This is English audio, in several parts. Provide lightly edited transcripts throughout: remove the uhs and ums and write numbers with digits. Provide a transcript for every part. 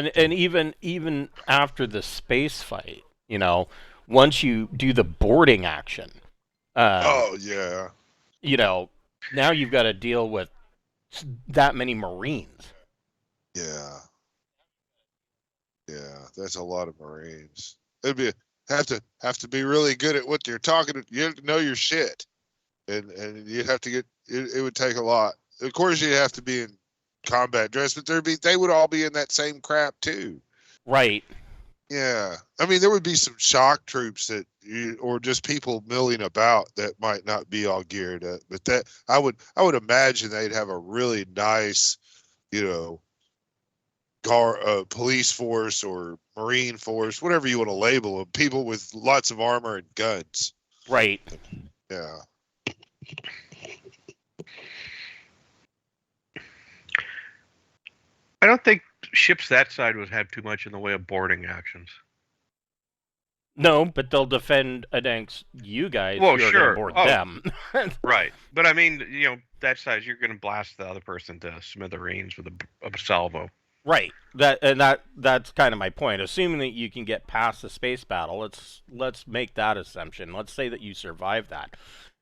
and even after the space fight, once you do the boarding action, um, Oh yeah, you know, now you've got to deal with that many Marines. yeah, yeah. That's a lot of Marines. It'd be have to be really good at what you're talking. You have to know your shit, and you'd have to get. It would take a lot. Of course, you'd have to be in combat dress, but they would all be in that same crap too. Right. Yeah, I mean, there would be some shock troops or just people milling about that might not be all geared up. But that I would imagine they'd have a really nice, you know, police force or marine force, whatever you want to label them, people with lots of armor and guns. Right. Yeah. I don't think ships that side would have too much in the way of boarding actions. No, but they'll defend against you guys. Well, who are sure. going to board them. Right. But I mean, that size, you're going to blast the other person to smithereens with a salvo. Right. That's kind of my point. Assuming that you can get past the space battle, let's make that assumption. Let's say that you survive that,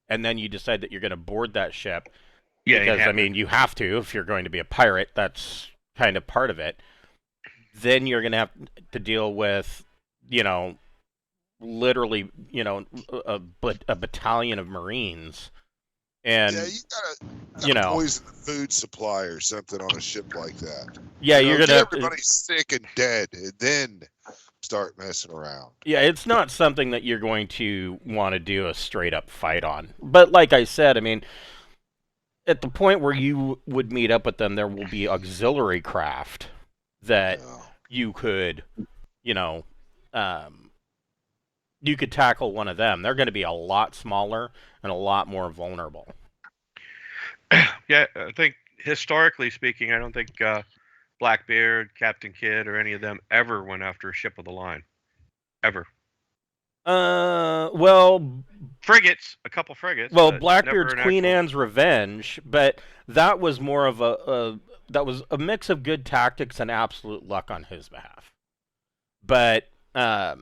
and then you decide that you're going to board that ship. Yeah. Because I mean, you have to if you're going to be a pirate. That's kind of part of it. Then you're going to have to deal with, literally, a battalion of Marines. And yeah, you gotta poison the food supply or something on a ship like that. Yeah, you're gonna get everybody sick and dead, and then start messing around. Yeah, it's not something that you're going to want to do a straight up fight on. But like I said, I mean, at the point where you would meet up with them, there will be auxiliary craft that you could, you could tackle one of them. They're going to be a lot smaller and a lot more vulnerable. Yeah, I think historically speaking, I don't think Blackbeard, Captain Kidd, or any of them ever went after a ship of the line. Ever. Well, frigates, a couple frigates. Well, Blackbeard's Queen Anne's Revenge, but that was more of that was a mix of good tactics and absolute luck on his behalf. But yeah,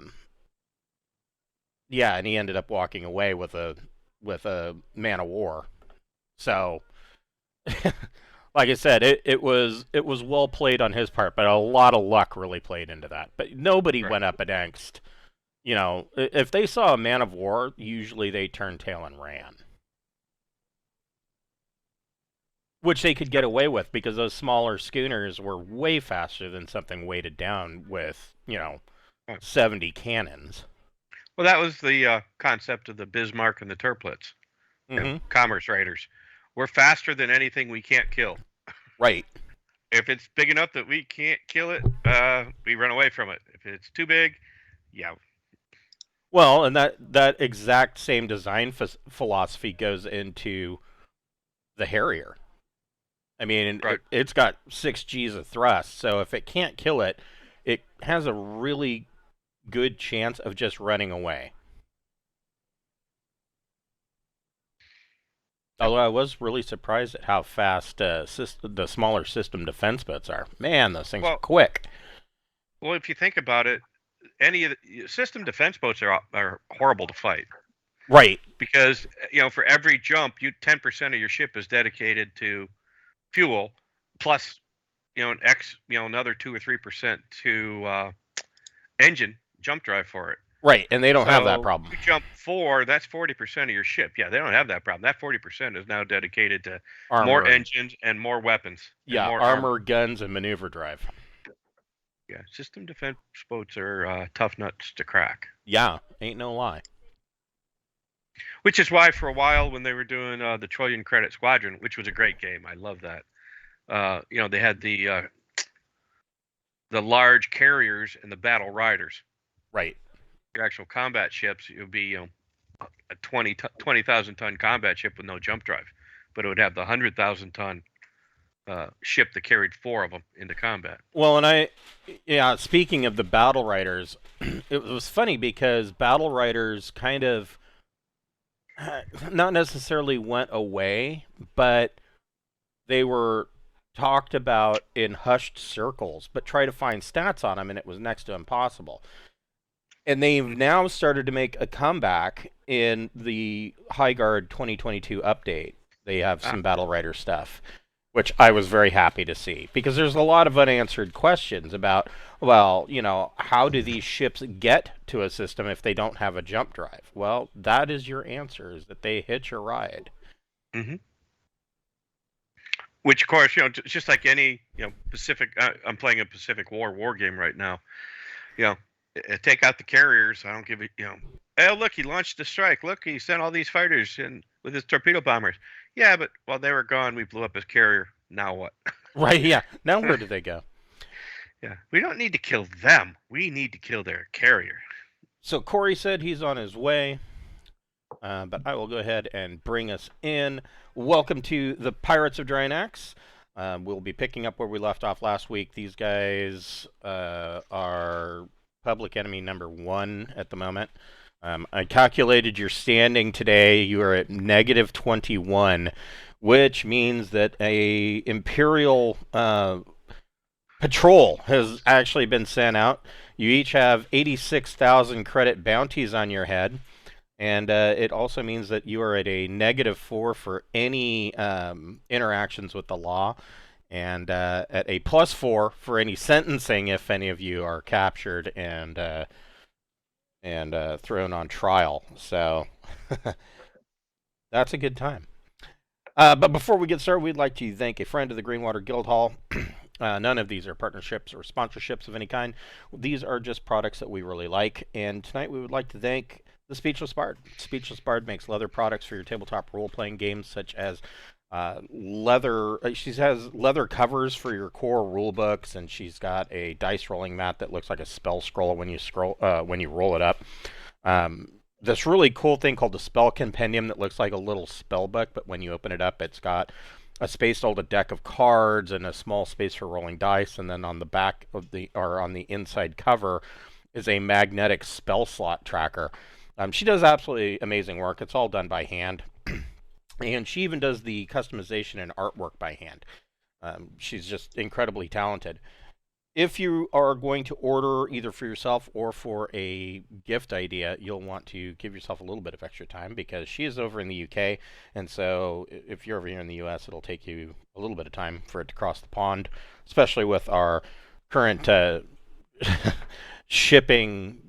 and he ended up walking away with a man of war. So, like I said, it was well played on his part, but a lot of luck really played into that. But nobody went up against. If they saw a man of war, usually they turned tail and ran. Which they could get away with because those smaller schooners were way faster than something weighted down with, 70 cannons. Well, that was the concept of the Bismarck and the Turplets. Commerce raiders. We're faster than anything we can't kill. Right. If it's big enough that we can't kill it, we run away from it. If it's too big, yeah. Well, and that exact same design philosophy goes into the Harrier. I mean, it's got 6 Gs of thrust, so if it can't kill it, it has a really good chance of just running away. Although I was really surprised at how fast the smaller system defense boats are. Man, those things are quick. Well, if you think about it, any of the system defense boats are horrible to fight. Right. Because, for every jump, 10% of your ship is dedicated to fuel, plus, another 2 or 3% to engine jump drive for it. Right, and they don't have that problem. If you jump 4, that's 40% of your ship. Yeah, they don't have that problem. That 40% is now dedicated to more engines and more weapons. Yeah, more armor, guns, and maneuver drive. Yeah, system defense boats are tough nuts to crack. Yeah, ain't no lie. Which is why, for a while, when they were doing the Trillion Credit Squadron, which was a great game, I love that. They had the large carriers and the battle riders. Right. Your actual combat ships, it would be a 20,000 ton combat ship with no jump drive, but it would have the 100,000 ton ship that carried 4 of them into combat. Well, and speaking of the battle riders, it was funny because battle riders kind of not necessarily went away, but they were talked about in hushed circles, but try to find stats on them, and it was next to impossible. And they've now started to make a comeback in the High Guard 2022 update. They have some Battle Rider stuff, which I was very happy to see, because there's a lot of unanswered questions about, well, how do these ships get to a system if they don't have a jump drive? Well, that is your answer, is that they hitch a ride. Mm-hmm. Which, of course, just like any, Pacific. I'm playing a Pacific war game right now. Take out the carriers. I don't give it. Oh, look, he launched the strike. Look, he sent all these fighters in with his torpedo bombers. Yeah, but while they were gone, we blew up his carrier. Now what? Right? Yeah. Now where do they go? Yeah, we don't need to kill them. We need to kill their carrier. So Corey said he's on his way. But I will go ahead and bring us in. Welcome to the Pirates of Drinax. We'll be picking up where we left off last week. These guys are public enemy number 1 at the moment. I calculated your standing today. You are at -21, which means that a Imperial patrol has actually been sent out. You each have 86,000 credit bounties on your head. And it also means that you are at a -4 for any interactions with the law, and at a +4 for any sentencing if any of you are captured and thrown on trial. So that's a good time. But before we get started, we'd like to thank a friend of the Greenwater Guildhall. None of these are partnerships or sponsorships of any kind. These are just products that we really like. And tonight we would like to thank the Speechless Bard. Speechless Bard makes leather products for your tabletop role-playing games, such as leather. She has leather covers for your core rule books, and she's got a dice rolling mat that looks like a spell scroll when you roll it up. This really cool thing called the Spell Compendium that looks like a little spell book, but when you open it up, it's got a space to hold a deck of cards and a small space for rolling dice, and then on the back of on the inside cover is a magnetic spell slot tracker. She does absolutely amazing work. It's all done by hand. And she even does the customization and artwork by hand. She's just incredibly talented. If you are going to order either for yourself or for a gift idea, you'll want to give yourself a little bit of extra time, because she is over in the UK. And so if you're over here in the US, it'll take you a little bit of time for it to cross the pond, especially with our current shipping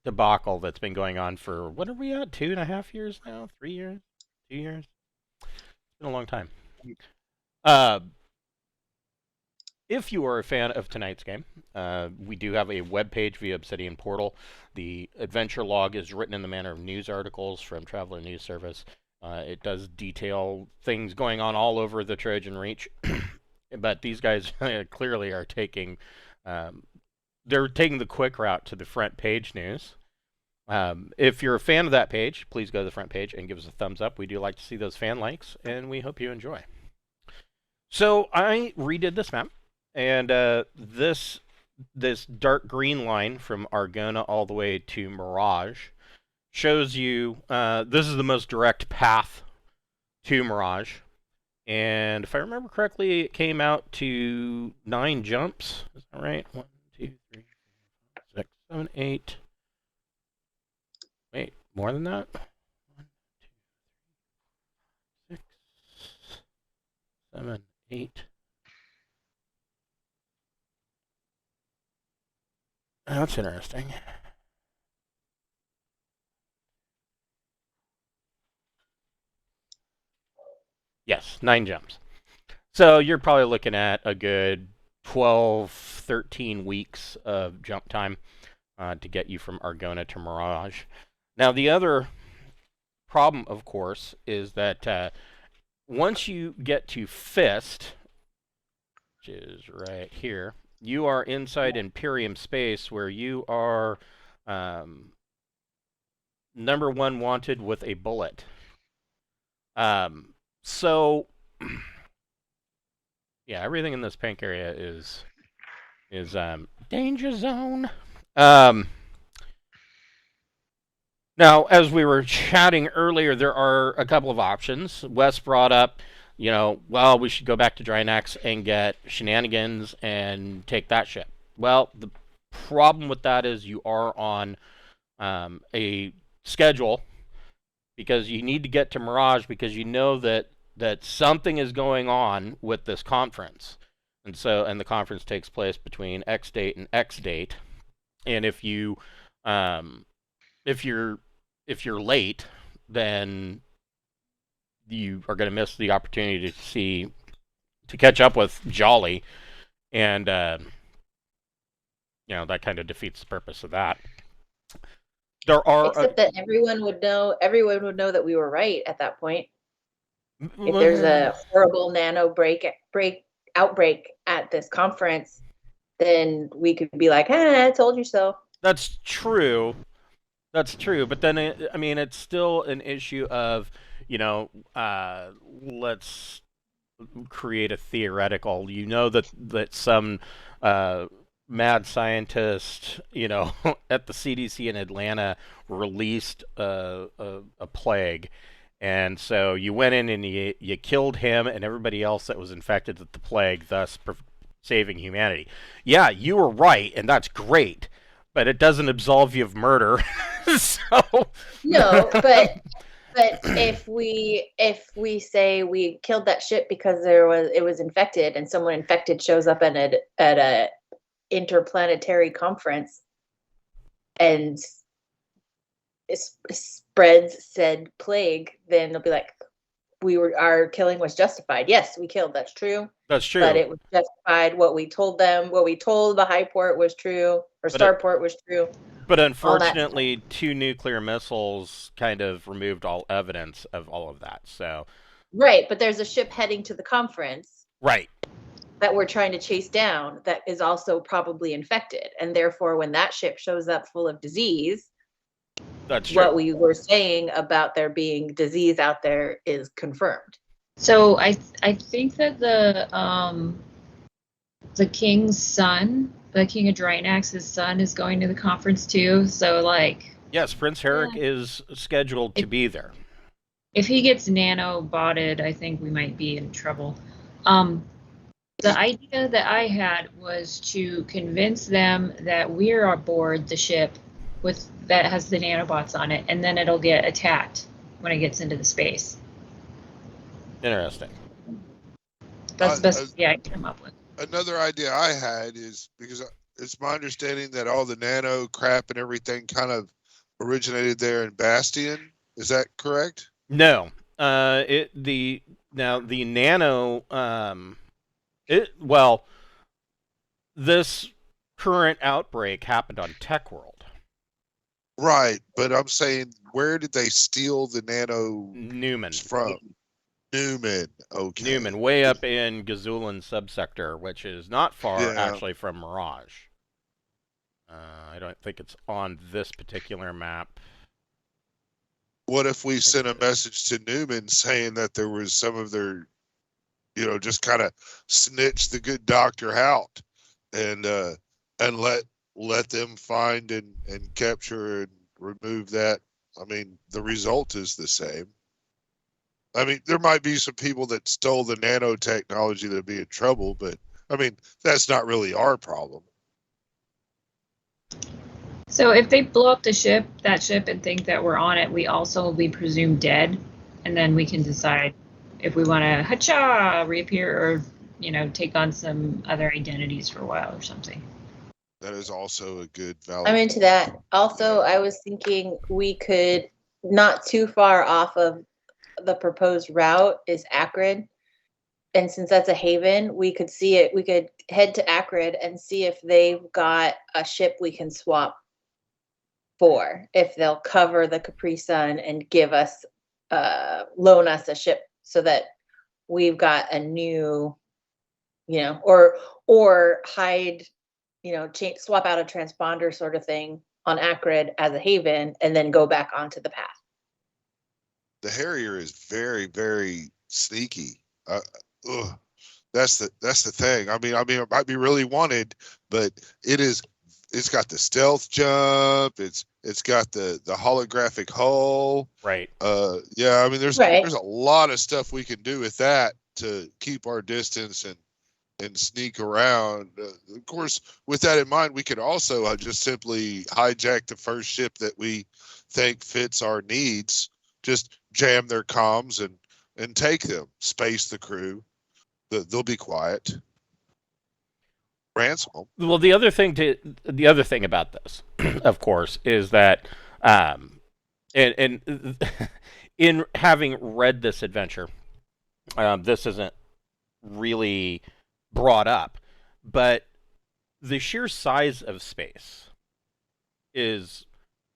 debacle that's been going on for, what are we at, 2.5 years now? 3 years? 2 years? It's been a long time. If you are a fan of tonight's game, we do have a webpage via Obsidian Portal. The adventure log is written in the manner of news articles from Traveler News Service. It does detail things going on all over the Trojan Reach. But these guys clearly are taking the quick route to the front page news. If you're a fan of that page, please go to the front page and give us a thumbs up. We do like to see those fan likes, and we hope you enjoy. So I redid this map, and this dark green line from Argona all the way to Mirage shows you this is the most direct path to Mirage. And if I remember correctly, it came out to 9 jumps. Is that right? 1, 2, 3, 4, 5, 6, 7, 8. Wait, more than that? 1, 2, 3, 6, 7, 8. That's interesting. Yes, 9 jumps. So you're probably looking at a good 12, 13 weeks of jump time to get you from Argona to Mirage. Now, the other problem, of course, is that once you get to Fist, which is right here, you are inside Imperium space, where you are number 1 wanted with a bullet. So, yeah, everything in this pink area is danger zone. Now, as we were chatting earlier, there are a couple of options. Wes brought up well, we should go back to Drinax and get Shenanigans and take that ship. Well, the problem with that is you are on a schedule because you need to get to Mirage because you know that something is going on with this conference. And the conference takes place between X date and X date. And if you're late, then you are going to miss the opportunity to catch up with Jolly, and that kind of defeats the purpose of that. There are except that everyone would know that we were right at that point. If there's a horrible nano outbreak at this conference, then we could be like, I told you so. That's true. But then, it's still an issue of, let's create a theoretical. That some mad scientist, at the CDC in Atlanta released a plague. And so you went in and you killed him and everybody else that was infected with the plague, thus saving humanity. Yeah, you were right, and that's great, but it doesn't absolve you of murder. No, but if we say we killed that ship because it was infected, and someone infected shows up at a interplanetary conference and spreads said plague, then they'll be like, our killing was justified. Yes, we killed. That's true. That's true. But it was justified. What we told them, what we told the High Port was true, or Starport was true. But unfortunately, 2 nuclear missiles kind of removed all evidence of all of that. So. Right, but there's a ship heading to the conference. Right. That we're trying to chase down that is also probably infected, and therefore, when that ship shows up full of disease. That's true. What we were saying about there being disease out there is confirmed. So I think that the king's son, the king of Drinax's son, is going to the conference too. So yes, Prince Herrick is scheduled to be there. If he gets nano-botted, I think we might be in trouble. The idea that I had was to convince them that we're aboard the ship that has the nanobots on it, and then it'll get attacked when it gets into the space. Interesting. That's the best idea I can come up with. Another idea I had is, because it's my understanding that all the nano crap and everything kind of originated there in Bastion. Is that correct? No. The nano this current outbreak happened on Tech World. Right, but I'm saying, where did they steal the nano Newman from? Newman, okay. Newman, way up in Gazulan subsector, which is not far actually from Mirage. I don't think it's on this particular map. What if we sent a message to Newman saying that there was some of their, just kind of snitch the good doctor out, and let them find and capture and remove that? I mean, the result is the same. I mean, there might be some people that stole the nanotechnology that'd be in trouble, but I mean, that's not really our problem. So if they blow up that ship and think that we're on it, we also will be presumed dead, and then we can decide if we want to reappear or take on some other identities for a while or something. That is also a good valid. I'm into that. Also, I was thinking we could, not too far off of the proposed route is Acrid. And since that's a haven, we could see it. We could head to Acrid and see if they've got a ship we can swap for. If they'll cover the Capri Sun and give us, loan us a ship so that we've got a new, or hide, swap out a transponder sort of thing on Acrid as a haven, and then go back onto the path. The Harrier is very, very sneaky. That's the thing. I mean, it might be really wanted, but it's got the stealth jump. It's got the holographic hull. Right. Yeah. I mean, there's a lot of stuff we can do with that to keep our distance and sneak around. Of course, with that in mind, we could also just simply hijack the first ship that we think fits our needs, just jam their comms and take them, space the crew. They'll be quiet. Ransom them. Well, the other thing about this, of course, is that, and in having read this adventure, this isn't really brought up, but the sheer size of space is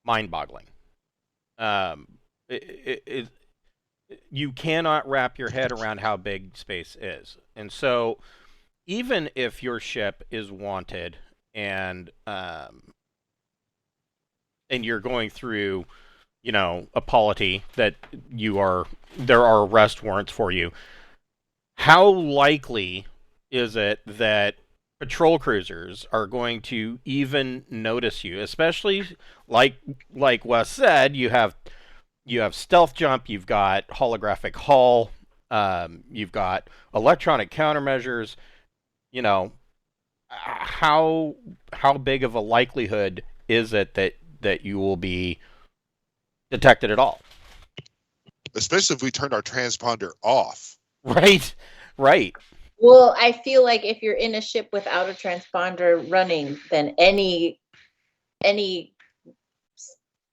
mind-boggling. You cannot wrap your head around how big space is, and so even if your ship is wanted and you're going through, a polity that there are arrest warrants for you, how likely is it that patrol cruisers are going to even notice you? Especially like Wes said, you have stealth jump, you've got holographic hull, you've got electronic countermeasures. How big of a likelihood is it that you will be detected at all? Especially if we turn our transponder off. Right. Well, I feel like if you're in a ship without a transponder running, then any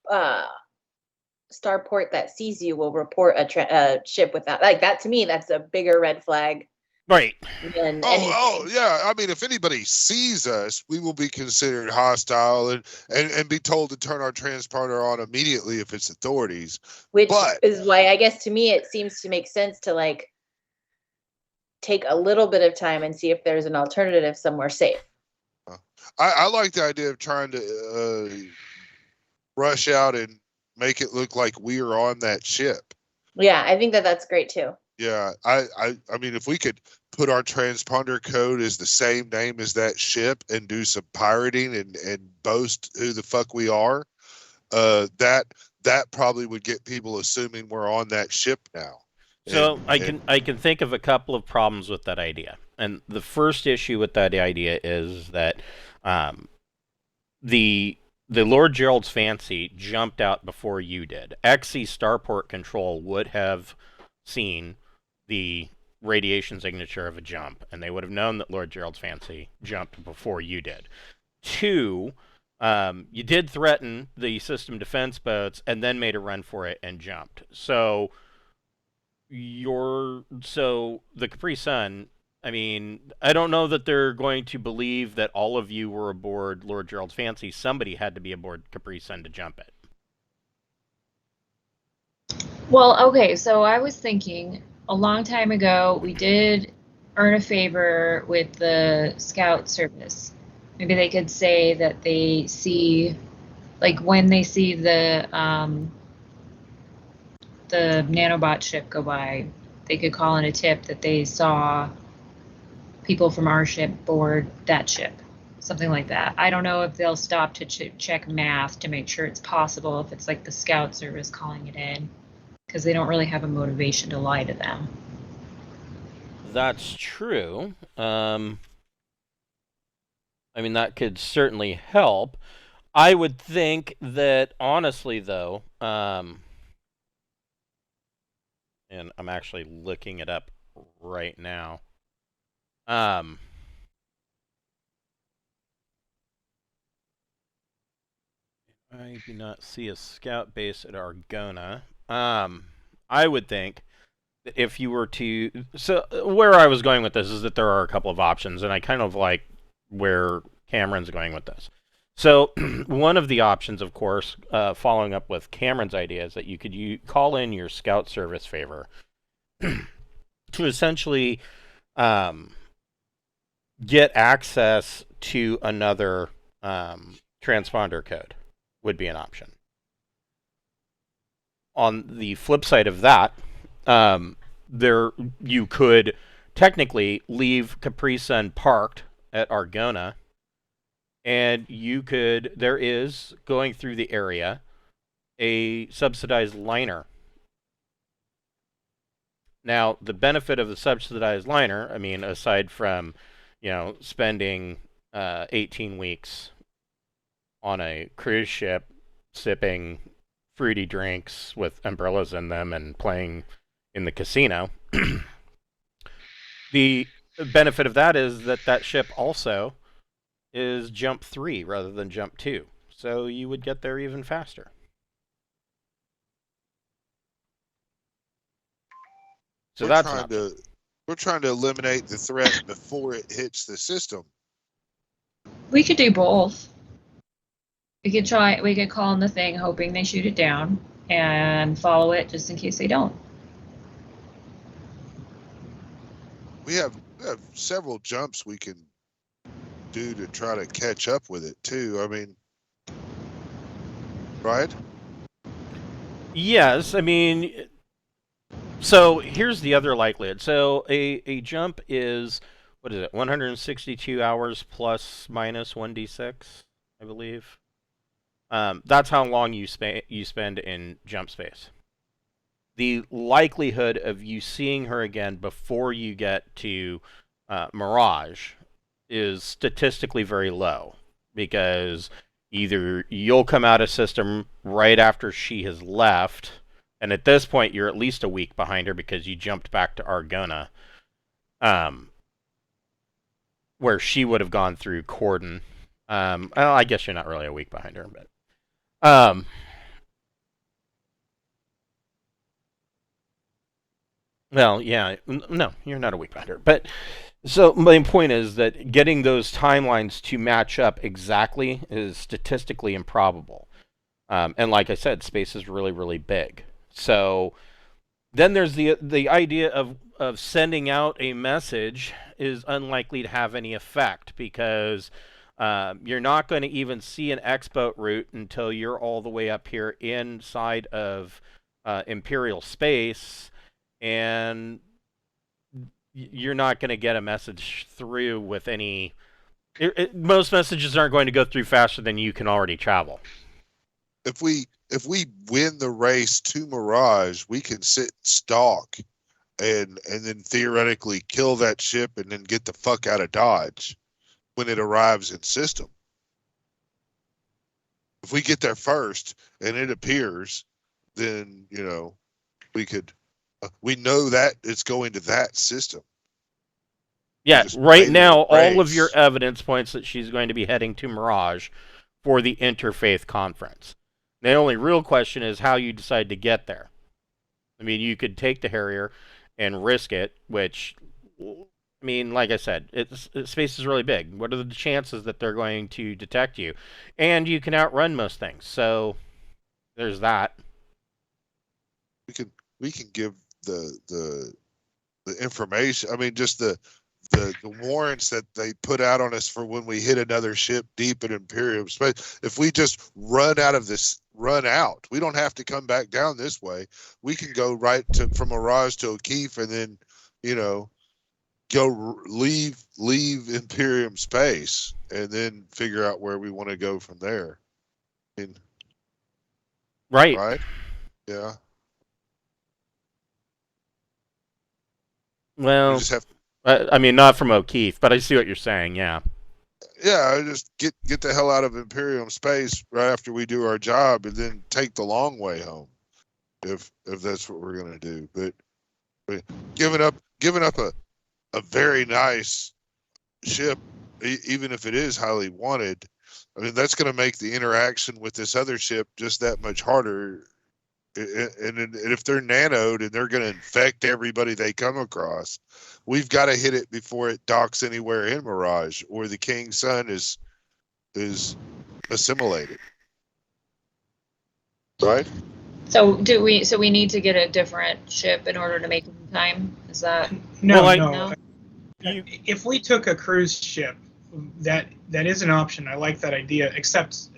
starport that sees you will report a ship without, like that. To me, that's a bigger red flag. Right. Than Oh, yeah. I mean, if anybody sees us, we will be considered hostile and be told to turn our transponder on immediately if it's authorities. Which is why I guess to me it seems to make sense to take a little bit of time and see if there's an alternative somewhere safe. I like the idea of trying to rush out and make it look like we are on that ship. Yeah, I think that's great too. Yeah, I mean, if we could put our transponder code as the same name as that ship and do some pirating and boast who the fuck we are, that probably would get people assuming we're on that ship now. So I can think of a couple of problems with that idea. And the first issue with that idea is that the Lord Gerald's Fancy jumped out before you did. XE Starport Control would have seen the radiation signature of a jump, and they would have known that Lord Gerald's Fancy jumped before you did. Two, you did threaten the system defense boats and then made a run for it and jumped. So the Capri Sun, I mean, I don't know that they're going to believe that all of you were aboard Lord Gerald's Fancy. Somebody had to be aboard Capri Sun to jump it. Well, okay, so I was thinking a long time ago we did earn a favor with the scout service. Maybe they could say that they see, when they see the nanobot ship go by, they could call in a tip that they saw people from our ship board that ship, something like that. I don't know if they'll stop to check math to make sure it's possible if it's like the scout service calling it in, because they don't really have a motivation to lie to them. That's true. I mean, that could certainly help. I would think that, honestly, though, and I'm actually looking it up right now. I do not see a scout base at Argona. I would think that if you were to... So, where I was going with this is that there are a couple of options, and I kind of like where Cameron's going with this. So, one of the options, of course, following up with Cameron's idea, is that you could call in your scout service favor to essentially get access to another transponder code would be an option. On the flip side of that, you could technically leave Capri Sun parked at Argona, and there is, going through the area, a subsidized liner Now, the benefit of the subsidized liner, I mean, aside from, spending 18 weeks on a cruise ship sipping fruity drinks with umbrellas in them and playing in the casino, the benefit of that is that ship also is jump 3 rather than jump 2. So you would get there even faster. So we're trying to eliminate the threat before it hits the system. We could do both. We could call in the thing hoping they shoot it down and follow it just in case they don't. We have several jumps we can do to try to catch up with it too. I mean, right? Yes, I mean, so here's the other likelihood. So a jump is, what is it, 162 hours plus minus 1d6, I believe. That's how long you spend in jump space. The likelihood of you seeing her again before you get to Mirage is statistically very low, because either you'll come out of system right after she has left, and at this point you're at least a week behind her because you jumped back to Argona, where she would have gone through Cordon. Well, I guess you're not really a week behind her, but well, yeah, no, you're not a week behind her. But so my point is that getting those timelines to match up exactly is statistically improbable. And like I said, space is really, really big. So then there's the idea of sending out a message is unlikely to have any effect, because you're not going to even see an X-boat route until you're all the way up here inside of Imperial space, and you're not going to get a message through with any... most messages aren't going to go through faster than you can already travel. If we win the race to Mirage, we can sit stalk and then theoretically kill that ship and then get the fuck out of Dodge when it arrives in system. If we get there first and it appears, then we could. We know that it's going to that system. Yeah, Just right play now, the race. all of your evidence points that she's going to be heading to Mirage for the Interfaith Conference. The only real question is how you decide to get there. I mean, you could take the Harrier and risk it, which, I mean, like I said, space is really big. What are the chances that they're going to detect you? And you can outrun most things, so there's that. We can give the information. I mean, just the warrants that they put out on us for when we hit another ship deep in Imperial space. If we just run out, we don't have to come back down this way. We can go right from Mirage to O'Keefe, and then go leave Imperium space, and then figure out where we want to go from there. I mean, right? Yeah. Well, we just have. I mean, not from O'Keefe, but I see what you're saying. Yeah. Yeah, just get the hell out of Imperium space right after we do our job, and then take the long way home, if that's what we're gonna do. But giving up a very nice ship, even if it is highly wanted, I mean, that's gonna make the interaction with this other ship just that much harder. And if they're nanoed and they're going to infect everybody they come across, we've got to hit it before it docks anywhere in Mirage, or the King's Son is assimilated. Right? So we need to get a different ship in order to make it in time? Is that... No, Well, no. If we took a cruise ship, that is an option. I like that idea. Except,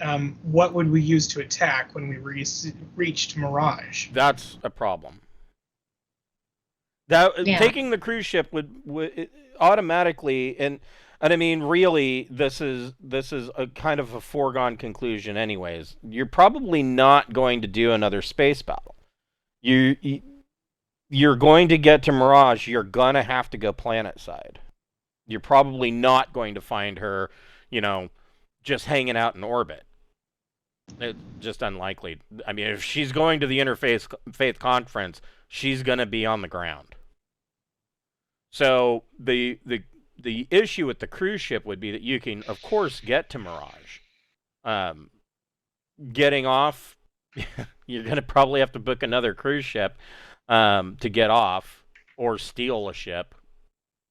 what would we use to attack when we reached Mirage? That's a problem. That Yeah. Taking the cruise ship would automatically, and I mean, really, this is a kind of a foregone conclusion. Anyways, you're probably not going to do another space battle. you're going to get to Mirage, you're going to have to go planet side. You're probably not going to find her, just hanging out in orbit. It's just unlikely. I mean, if she's going to the Interfaith Conference, she's going to be on the ground. So the issue with the cruise ship would be that you can, of course, get to Mirage. Getting off, you're going to probably have to book another cruise ship to get off, or steal a ship.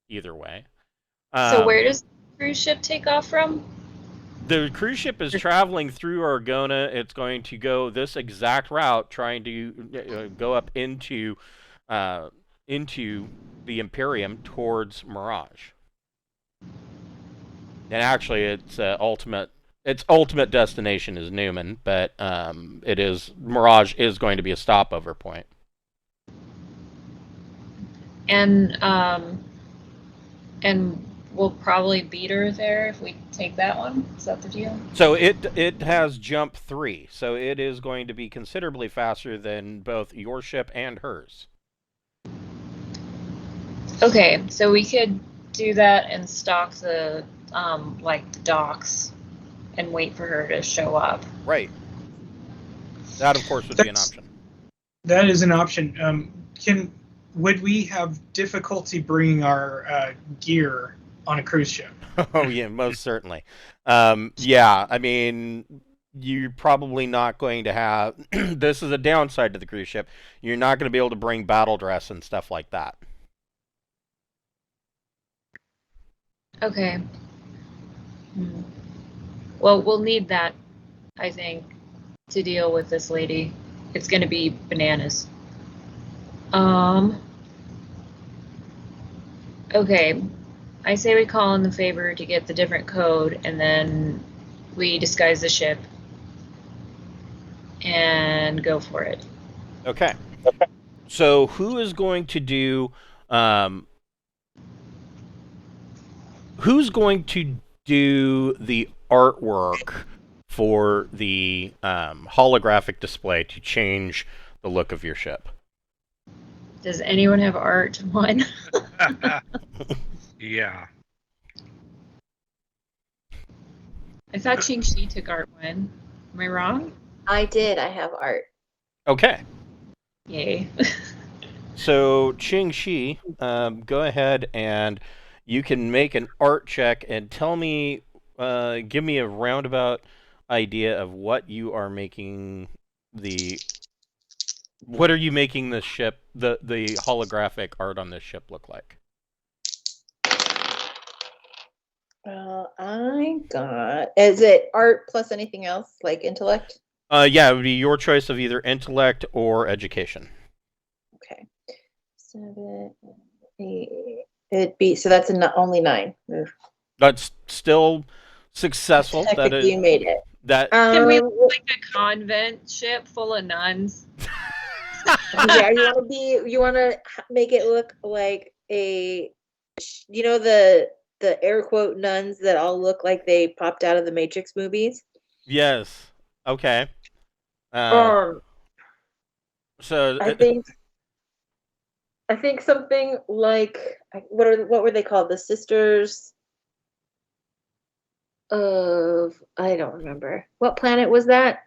Either way. So where does the cruise ship take off from? The cruise ship is traveling through Argona. It's going to go this exact route, trying to go up into the Imperium towards Mirage. And actually, its ultimate destination is Newman, but Mirage is going to be a stopover point. And we'll probably beat her there if we take that one. Is that the deal? So it has jump 3, so it is going to be considerably faster than both your ship and hers. Okay, so we could do that and stalk the the docks and wait for her to show up. Right. That, of course, would be an option. That is an option. Would we have difficulty bringing our gear on a cruise ship? Oh, yeah, most certainly. Yeah, I mean, you're probably not going to have... This is a downside to the cruise ship. You're not going to be able to bring battle dress and stuff like that. Okay. Well, we'll need that, I think, to deal with this lady. It's going to be bananas. Okay. I say we call in the favor to get the different code, and then we disguise the ship and go for it. Okay. So who is going to do... who's going to do the artwork for the holographic display to change the look of your ship? Does anyone have art? One? Yeah. I thought Qingxi took art one. Am I wrong? I did. I have art. Okay. Yay. So, Qingxi, go ahead and you can make an art check and tell me, give me a roundabout idea of what you are making what are you making the ship, the holographic art on this ship look like? Is it art plus anything else, like intellect? Yeah, it would be your choice of either intellect or education. Okay. 7, 8. It'd be, so that's only 9. Oof. That's still successful. Technically, you made it. Can we look like a convent ship full of nuns? Yeah, you want to make it look like the air quote nuns that all look like they popped out of the Matrix movies. Yes. Okay. So I think something like what were they called? The Sisters of, I don't remember. What planet was that?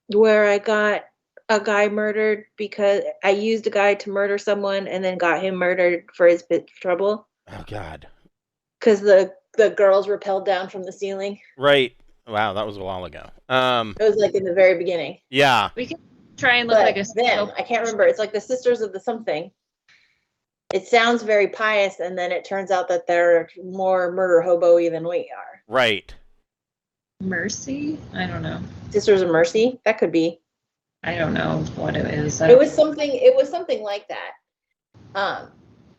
Where I got a guy murdered because I used a guy to murder someone and then got him murdered for his trouble. Oh God. Because the girls rappelled down from the ceiling. Right. Wow, that was a while ago. It was like in the very beginning. Yeah. We can try and look like a them. I can't remember. It's like the Sisters of the something. It sounds very pious, and then it turns out that they're more murder hobo-y than we are. Right. Mercy? I don't know. Sisters of Mercy? That could be. I don't know what it is. It was something like that.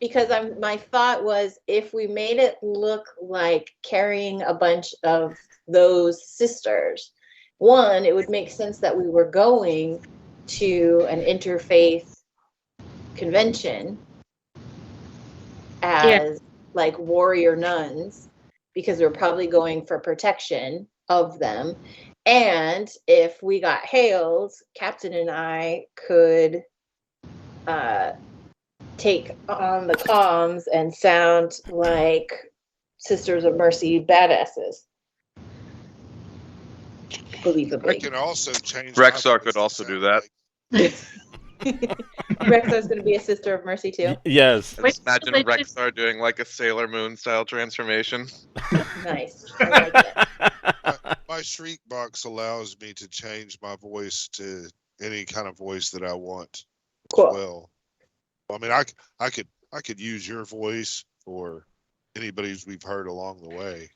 Because my thought was, if we made it look like carrying a bunch of those sisters, one, it would make sense that we were going to an interfaith convention as like warrior nuns, because we're probably going for protection of them. And if we got hailed, Captain and I could take on the comms and sound like Sisters of Mercy badasses. I Believably. can also change. Rexar could also do that. Rexar's going to be a Sister of Mercy too. Yes. Wait, Imagine so they just- Rexar doing like a Sailor Moon style transformation. Nice. I like it. My Shriek box allows me to change my voice to any kind of voice that I want. Cool. Well, I mean, I could use your voice or anybody's we've heard along the way.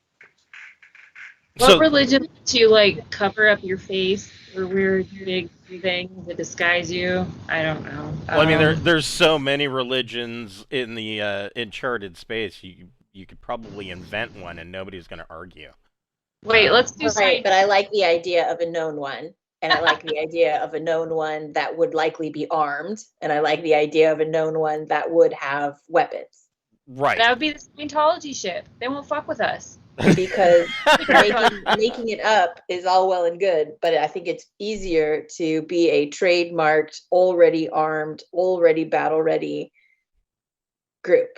What religion lets you like cover up your face or weird big thing to disguise you? I don't know. Well, I mean, there's so many religions in the Uncharted space. You could probably invent one, and nobody's going to argue. Wait, let's do Right, but I like the idea of a known one. And I like the idea of a known one that would likely be armed. And I like the idea of a known one that would have weapons. Right. That would be the Scientology ship. They won't fuck with us. Because making it up is all well and good, but I think it's easier to be a trademarked, already armed, already battle ready group.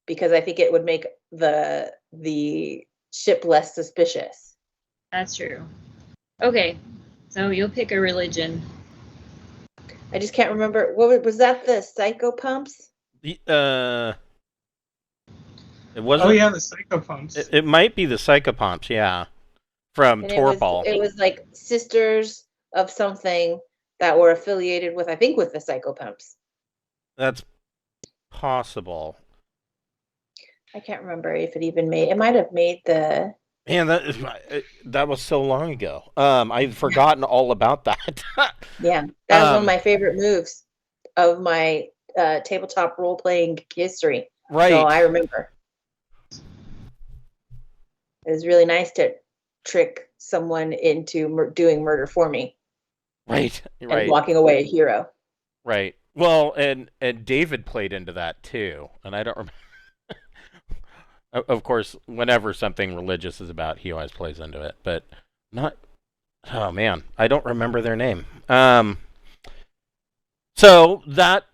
Because I think it would make the ship less suspicious. That's true. Okay, so you'll pick a religion. I just can't remember. What was that? The psychopumps? It wasn't. Oh yeah, the psychopumps. It might be the psychopomps, yeah, from And Torball. it was like sisters of something that were affiliated with, I think, with the psychopumps. That's possible. I can't remember if it even made. It might have made the. Man, that was so long ago. I've forgotten all about that. Yeah, that was one of my favorite moves of my tabletop role playing history. Right. So I remember. It was really nice to trick someone into doing murder for me. Right. And walking away a hero. Right. Well, and David played into that too, and I don't remember. Of course, whenever something religious is about, he always plays into it, but not. Oh man, I don't remember their name. So that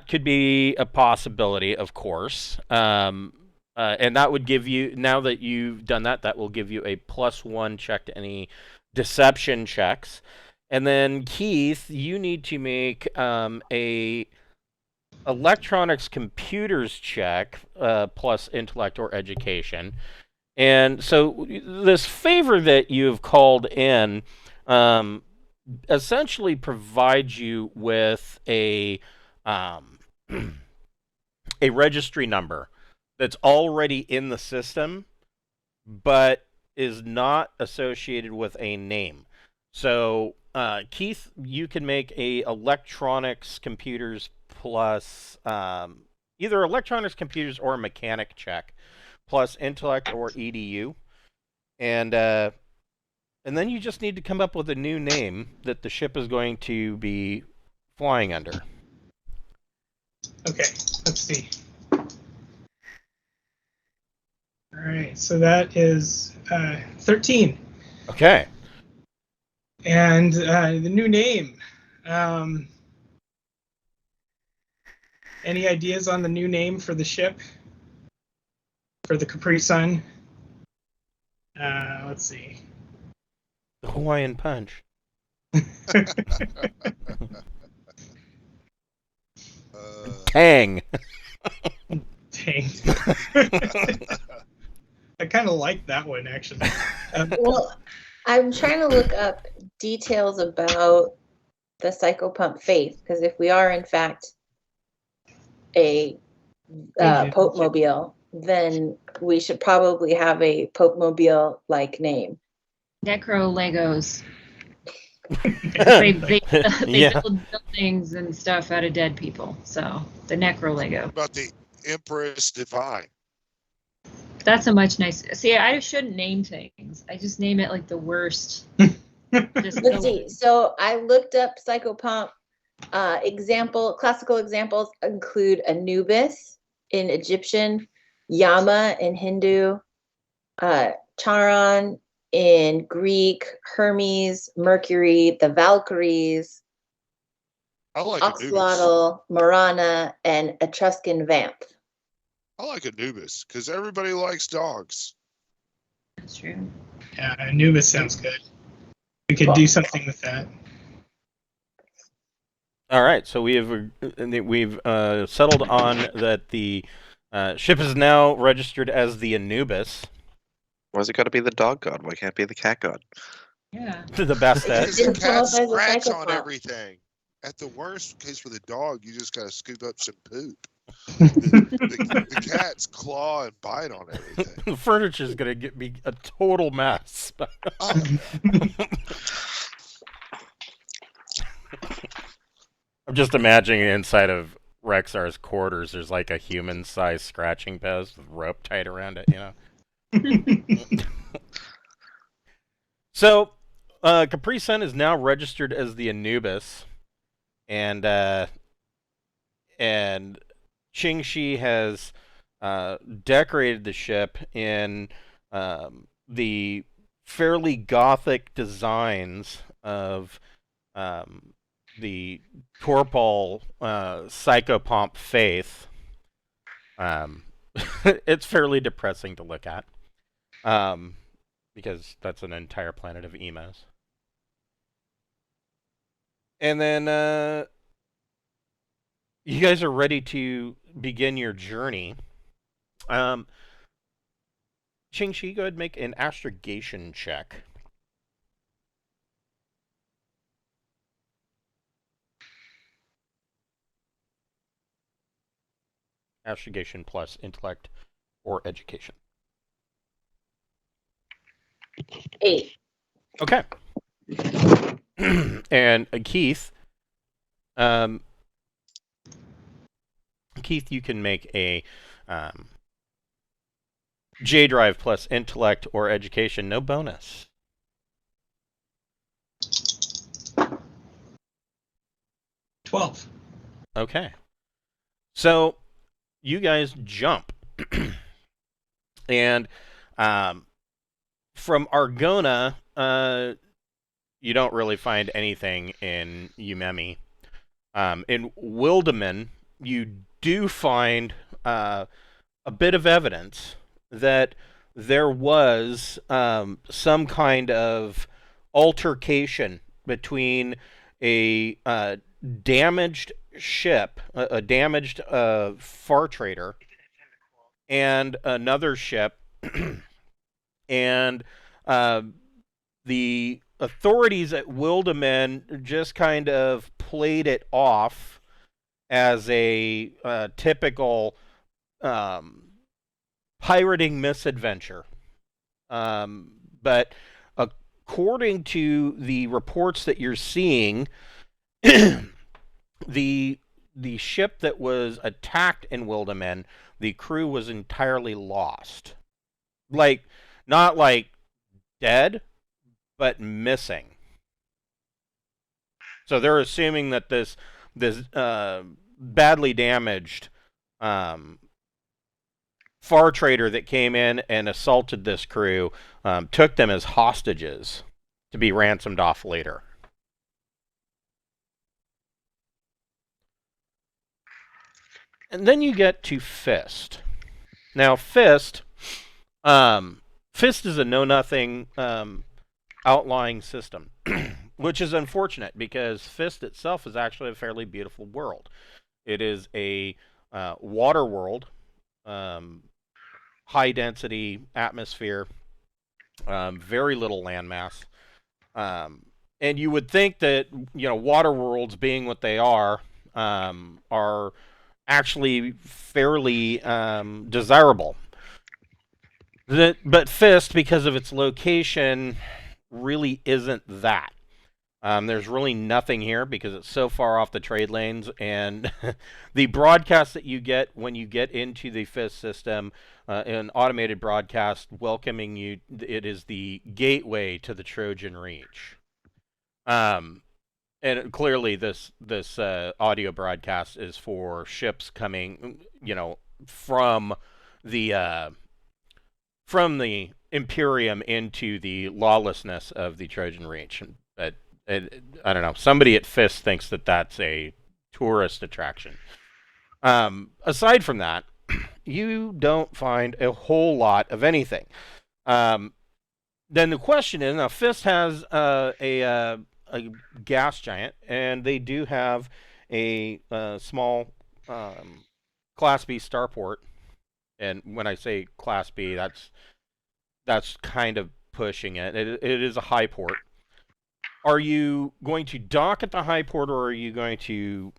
could be a possibility, of course. And that would give you, now that you've done that, that will give you a +1 check to any deception checks. And then Keith, you need to make a electronics computers check plus intellect or education. And so this favor that you've called in essentially provides you with a registry number that's already in the system, but is not associated with a name. So, Keith, you can make a electronics computers plus either electronics computers or a mechanic check plus intellect or EDU, and then you just need to come up with a new name that the ship is going to be flying under. Okay, let's see. All right, so that is 13. Okay. And the new name. Any ideas on the new name for the ship? For the Capri Sun? Let's see. The Hawaiian Punch. Tang. Dang. I kind of like that one, actually. Well, I'm trying to look up details about the Psychopump faith, because if we are, in fact, a Pope Mobile, then we should probably have a Pope Mobile-like name. Necro Legos. they Yeah. build buildings and stuff out of dead people. So the Necro Lego. What about the Empress Divine? That's a much nicer. See, I shouldn't name things. I just name it like the worst. Just Let's see. So I looked up Psychopomp. Classical examples include Anubis in Egyptian, Yama in Hindu, Charon in Greek, Hermes, Mercury, the Valkyries, I like Anubis. Oxlotl, Marana, and Etruscan Vamp. I like Anubis because everybody likes dogs. That's true. Yeah, Anubis sounds good. We could do something with that. All right, so we've settled on that the ship is now registered as the Anubis. Why's it got to be the dog god? Why can't it be the cat god? Yeah. The best Because at. the Didn't come up cats as a scratch on psychopath. everything. At the worst case for the dog, you just got to scoop up some poop. The cats claw and bite on everything. The furniture's gonna be a total mess. Oh, I'm just imagining inside of Rexar's quarters, there's like a human-sized scratching post with rope tied around it, you know. So, Capri Sun is now registered as the Anubis, and Qingxi has decorated the ship in the fairly gothic designs of the Torpal Psychopomp faith. It's fairly depressing to look at, because that's an entire planet of emos. And then you guys are ready to begin your journey. Qingxi, go ahead and make an astrogation check. Astrogation plus intellect or education. 8. Okay. And Keith, you can make a J drive plus intellect or education, no bonus. $12. Okay. So you guys jump. And from Argona, you don't really find anything in Umemi. In Wildeman, you do find a bit of evidence that there was some kind of altercation between a damaged ship, a damaged far trader, and another ship, and the authorities at Wildeman just kind of played it off as a typical pirating misadventure. But according to the reports that you're seeing, the ship that was attacked in Wildeman, the crew was entirely lost. Like, not like dead, but missing. So they're assuming that this badly damaged far trader that came in and assaulted this crew took them as hostages to be ransomed off later. And then you get to Fist. Now, Fist is a know-nothing outlying system, which is unfortunate because Fist itself is actually a fairly beautiful world. It is a water world, high-density atmosphere, very little landmass. And you would think that, water worlds being what they are actually fairly desirable. But Fist, because of its location, really isn't that. There's really nothing here because it's so far off the trade lanes, and the broadcast that you get when you get into the Fist system, an automated broadcast welcoming you, it is the gateway to the Trojan Reach. And clearly this audio broadcast is for ships coming, from the Imperium into the lawlessness of the Trojan Reach. But I don't know. Somebody at Fist thinks that that's a tourist attraction. Aside from that, you don't find a whole lot of anything. Then the question is, now Fist has a gas giant, and they do have a small Class B starport. And when I say Class B, that's kind of pushing it. It is a high port. Are you going to dock at the high port, or are you going to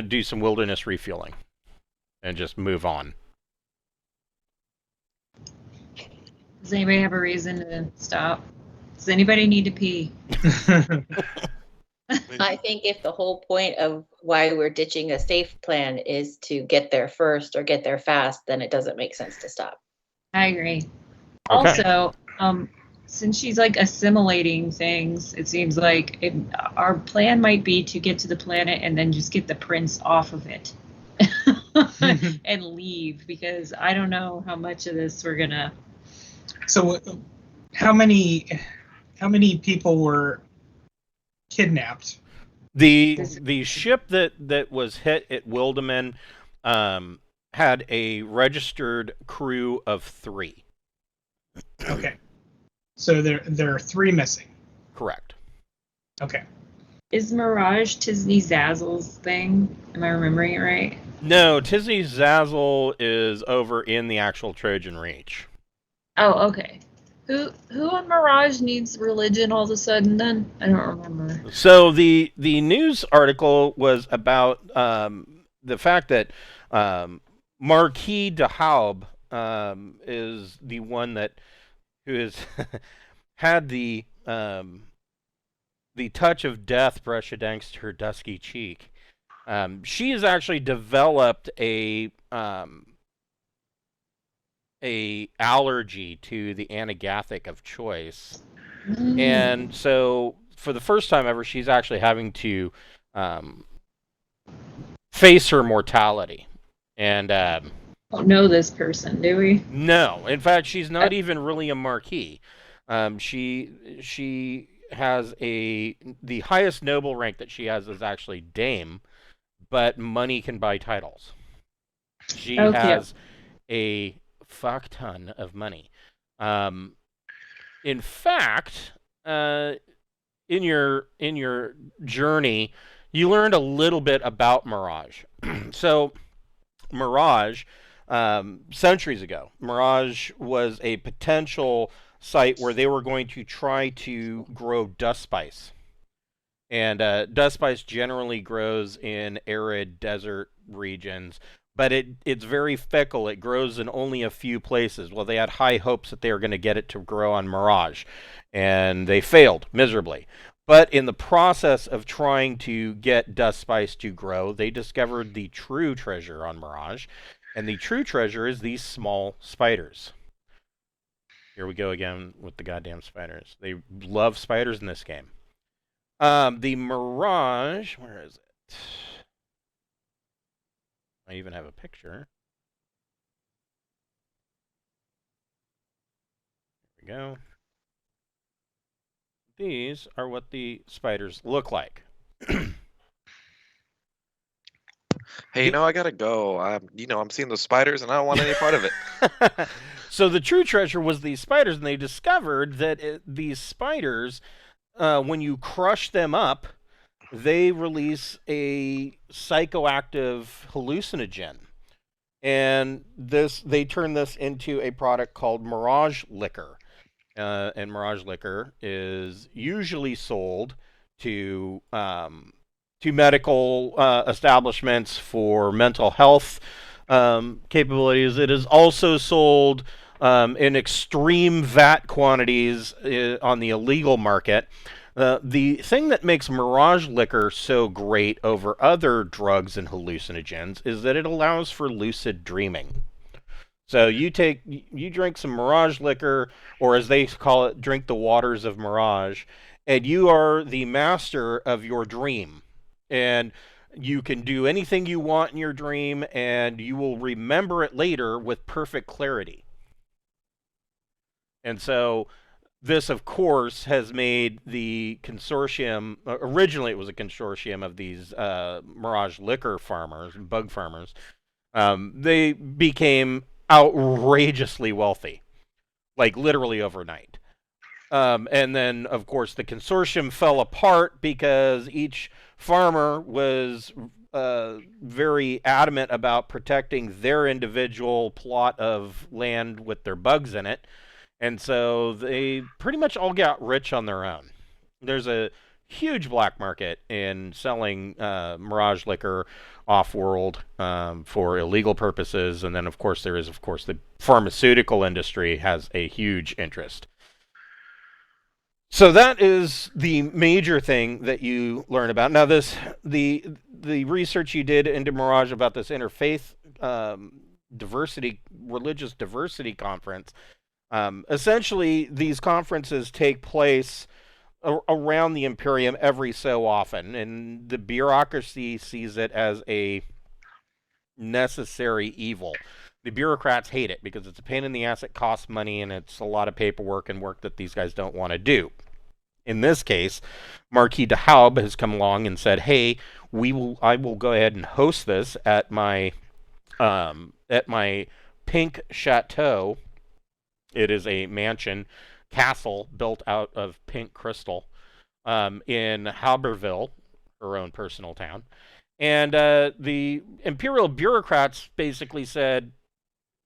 do some wilderness refueling and just move on? Does anybody have a reason to stop? Does anybody need to pee? I think if the whole point of why we're ditching a safe plan is to get there first or get there fast, then it doesn't make sense to stop. I agree. Okay. Also, since she's like assimilating things, it seems like our plan might be to get to the planet and then just get the prince off of it and leave, because I don't know how much of this we're gonna. So, how many people were kidnapped? The ship that was hit at Wildeman had a registered crew of 3. Okay. So there are 3 missing. Correct. Okay. Is Mirage Tisney Zazzle's thing? Am I remembering it right? No, Tisney Zazzle is over in the actual Trojan Reach. Oh, okay. Who on Mirage needs religion all of a sudden then? I don't remember. So the news article was about the fact that Marquis de Haub is the one who has had the touch of death brush against her dusky cheek. She has actually developed a allergy to the anagathic of choice. And so for the first time ever, she's actually having to face her mortality. And Don't know this person, do we? no, in fact, she's not even really a marquis. She has the highest noble rank that she has is actually dame, but money can buy titles. She has a fuck ton of money. In fact, in your journey, you learned a little bit about Mirage. So, Mirage, centuries ago, Mirage was a potential site where they were going to try to grow dust spice. And dust spice generally grows in arid desert regions, but it's very fickle. It grows in only a few places. Well, they had high hopes that they were going to get it to grow on Mirage, and they failed miserably. But in the process of trying to get dust spice to grow, they discovered the true treasure on Mirage, and the true treasure is these small spiders. Here we go again with the goddamn spiders. They love spiders in this game. The Mirage, where is it? I even have a picture. There we go. These are what the spiders look like. Hey, I gotta go. I'm seeing the spiders, and I don't want any part of it. So the true treasure was these spiders, and they discovered that these spiders, when you crush them up, they release a psychoactive hallucinogen. And they turn this into a product called Mirage Liquor. And Mirage Liquor is usually sold to medical establishments for mental health capabilities. It is also sold in extreme VAT quantities on the illegal market. The thing that makes Mirage Liquor so great over other drugs and hallucinogens is that it allows for lucid dreaming. So you drink some Mirage Liquor, or as they call it, drink the waters of Mirage, and you are the master of your dream. And you can do anything you want in your dream, and you will remember it later with perfect clarity. And so this, of course, has made the consortium. Originally, it was a consortium of these Mirage liquor farmers, bug farmers. They became outrageously wealthy, like literally overnight. And then, of course, the consortium fell apart because each farmer was very adamant about protecting their individual plot of land with their bugs in it. And so they pretty much all got rich on their own. There's a huge black market in selling Mirage liquor off-world for illegal purposes. And then, of course, there is, of course, the pharmaceutical industry has a huge interest. So that is the major thing that you learn about. Now, the research you did into Mirage about this interfaith religious diversity conference. Essentially, these conferences take place around the Imperium every so often, and the bureaucracy sees it as a necessary evil. The bureaucrats hate it because it's a pain in the ass, it costs money, and it's a lot of paperwork and work that these guys don't want to do. In this case, Marquis de Haub has come along and said, "Hey, I will go ahead and host this at my Pink Chateau." It is a mansion castle built out of pink crystal in Halberville, her own personal town. And the Imperial bureaucrats basically said,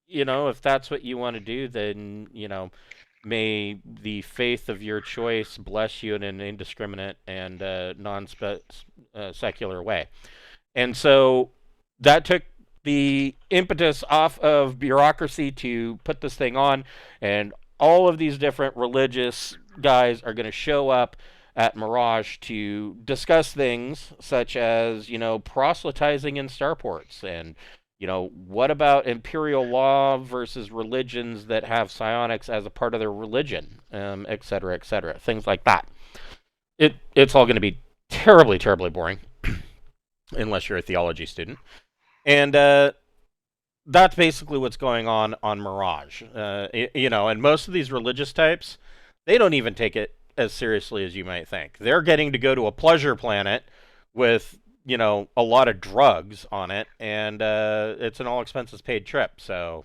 if that's what you want to do, then, may the faith of your choice bless you in an indiscriminate and non-secular way. And so that took the impetus off of bureaucracy to put this thing on, and all of these different religious guys are going to show up at Mirage to discuss things such as, proselytizing in starports, and, what about Imperial law versus religions that have psionics as a part of their religion, et cetera, things like that. It's all going to be terribly, terribly boring, unless you're a theology student. And that's basically what's going on Mirage. And most of these religious types, they don't even take it as seriously as you might think. They're getting to go to a pleasure planet with, a lot of drugs on it, and it's an all-expenses-paid trip, so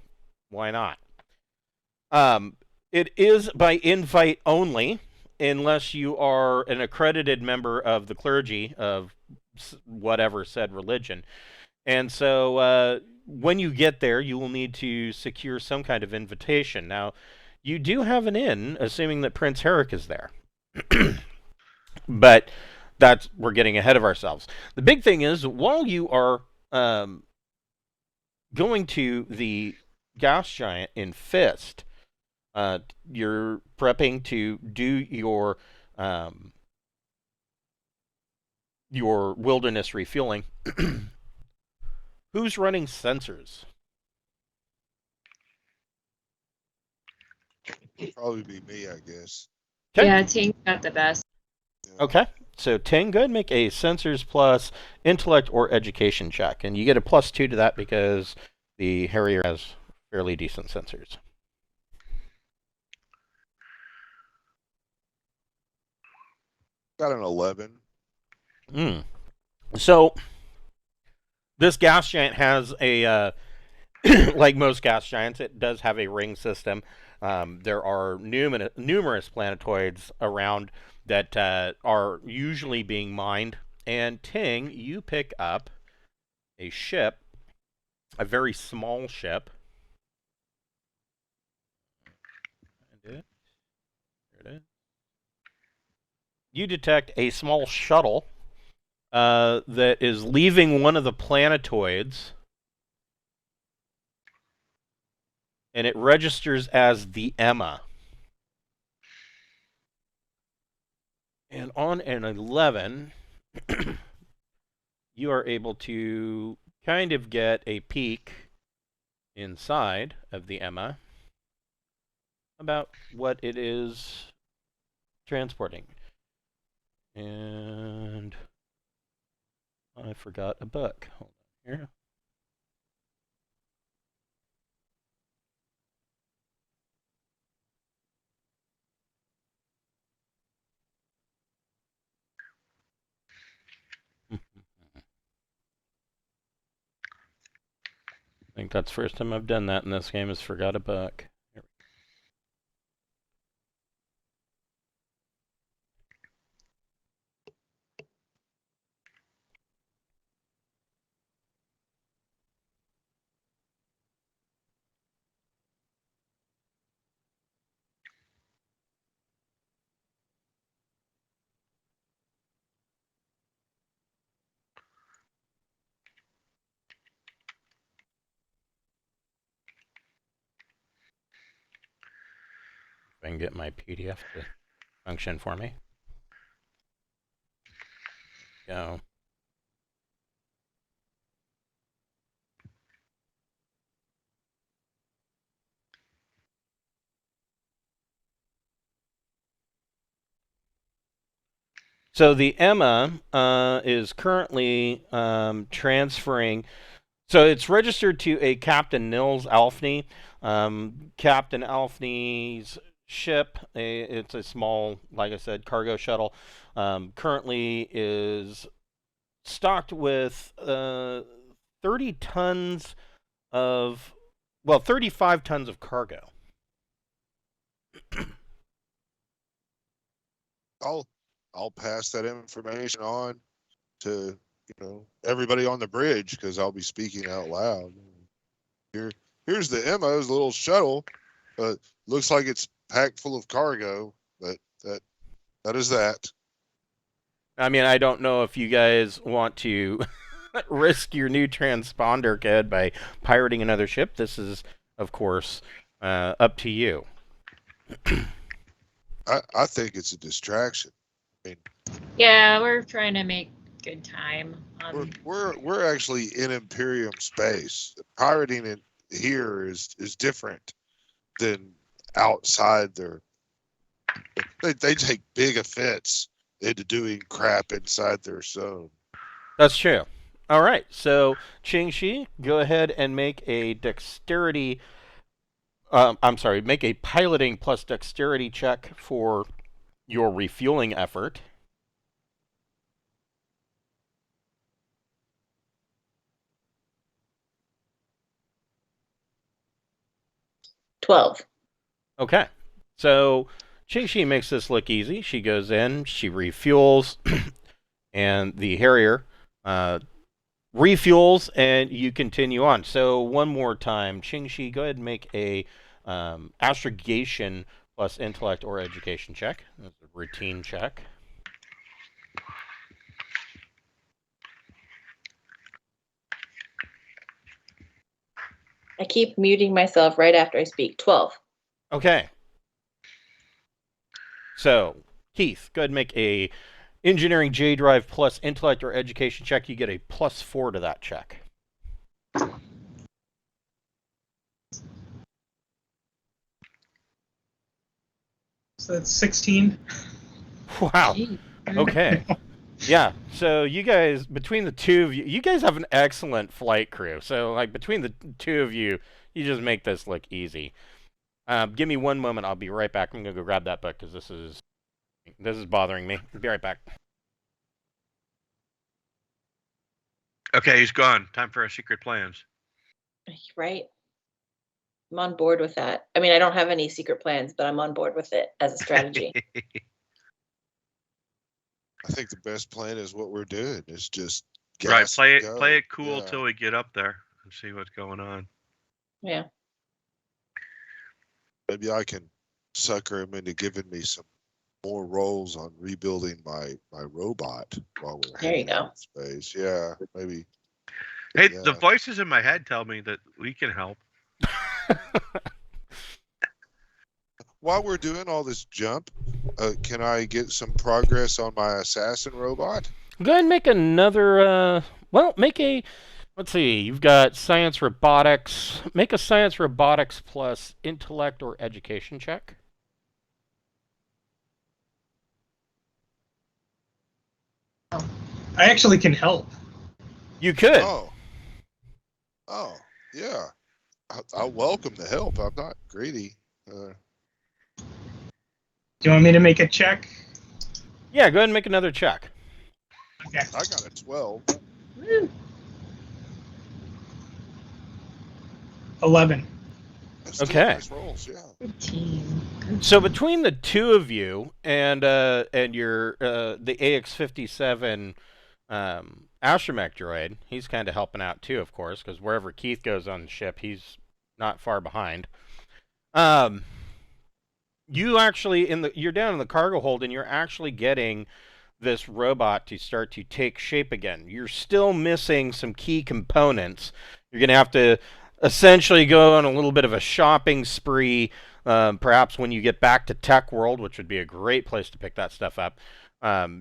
why not? It is by invite only, unless you are an accredited member of the clergy of whatever said religion. And so when you get there, you will need to secure some kind of invitation. Now, you do have an inn, assuming that Prince Herrick is there. But we're getting ahead of ourselves. The big thing is, while you are going to the gas giant in Fist, you're prepping to do your wilderness refueling. Who's running sensors? Probably be me, I guess. Okay. Yeah, Ting got the best. Yeah. Okay. So, Ting, go ahead and make a sensors plus intellect or education check. And you get a +2 to that because the Harrier has fairly decent sensors. Got an 11. So, this gas giant has a, like most gas giants, it does have a ring system. There are numerous planetoids around that are usually being mined. And Ting, you pick up a ship, a very small ship. There it is. You detect a small shuttle that is leaving one of the planetoids, and it registers as the Emma. And on an 11, you are able to kind of get a peek inside of the Emma about what it is transporting. And I forgot a book. Hold on here. think that's the first time I've done that in this game, is forgot a book. If I can get my PDF to function for me. Go. So the Emma is currently transferring. So it's registered to a Captain Nils Alfney. Captain Alfney's ship, it's a small, like I said, cargo shuttle, currently is stocked with 30 tons of, well, 35 tons of cargo. I'll pass that information on to everybody on the bridge, because I'll be speaking out loud. Here's the Emma's little shuttle. Looks like it's packed full of cargo, but that is that. I mean, I don't know if you guys want to risk your new transponder, Ked, by pirating another ship. This is, of course, up to you. I think it's a distraction. I mean, Yeah, we're trying to make good time. we're actually in Imperium space. Pirating in here is different than outside their. They take big offense into doing crap inside their zone. That's true. All right, so Qingxi, go ahead and make a dexterity. Make a piloting plus dexterity check for your refueling effort. $12. Okay, so Qingxi makes this look easy. She goes in, she refuels, and the Harrier refuels, and you continue on. So one more time, Qingxi, go ahead and make a astrogation plus intellect or education check. That's a routine check. I keep muting myself right after I speak. 12. Okay. So, Keith, go ahead and make a engineering J drive plus intellect or education check. You get a +4 to that check. So that's 16. Wow. Okay. Yeah. So you guys, between the two of you, you guys have an excellent flight crew. So like between the two of you, you just make this look easy. Give me one moment. I'll be right back. I'm gonna go grab that book because this is bothering me. I'll be right back. Okay, he's gone. Time for our secret plans. Right? I'm on board with that. I mean, I don't have any secret plans, but I'm on board with it as a strategy. I think the best plan is what we're doing. Is just Right, gas and go. play it cool Yeah. till we get up there and see what's going on. Yeah. Maybe I can sucker him into giving me some more rolls on rebuilding my robot while we're There you hanging go. out in space. Yeah, maybe. Hey, Yeah. the voices in my head tell me that we can help. While we're doing all this jump, can I get some progress on my assassin robot? Go ahead and make another. Make a. Let's see. You've got science robotics. Make a science robotics plus intellect or education check. I actually can help. You could. Oh, yeah. I welcome the help. I'm not greedy. Do you want me to make a check? Yeah, go ahead and make another check. Okay. I got a 12. Woo. 11. That's still Okay. nice rolls, yeah. Good team. Good So team. between the two of you and your the AX-57 astromech droid, he's kind of helping out too, of course, because wherever Keith goes on the ship, he's not far behind. You actually you're down in the cargo hold, and you're actually getting this robot to start to take shape again. You're still missing some key components. You're going to have to essentially go on a little bit of a shopping spree, perhaps when you get back to Tech World, which would be a great place to pick that stuff up.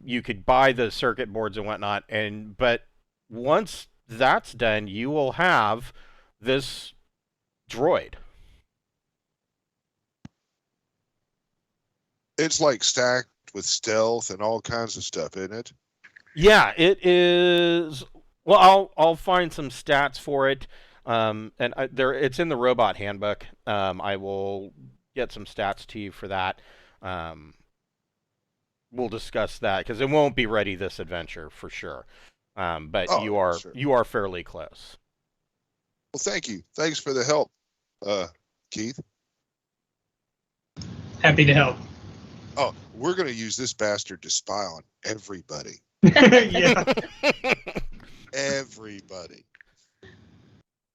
You could buy the circuit boards and whatnot, but once that's done, you will have this droid. It's like stacked with stealth and all kinds of stuff, isn't it? Yeah, it is. Well, I'll find some stats for it, it's in the robot handbook. I will get some stats to you for that. We'll discuss that because it won't be ready this adventure for sure. But Oh, sure. you are fairly close. Well, thank you. Thanks for the help, Keith. Happy to help. Oh, we're going to use this bastard to spy on everybody. Yeah. Everybody.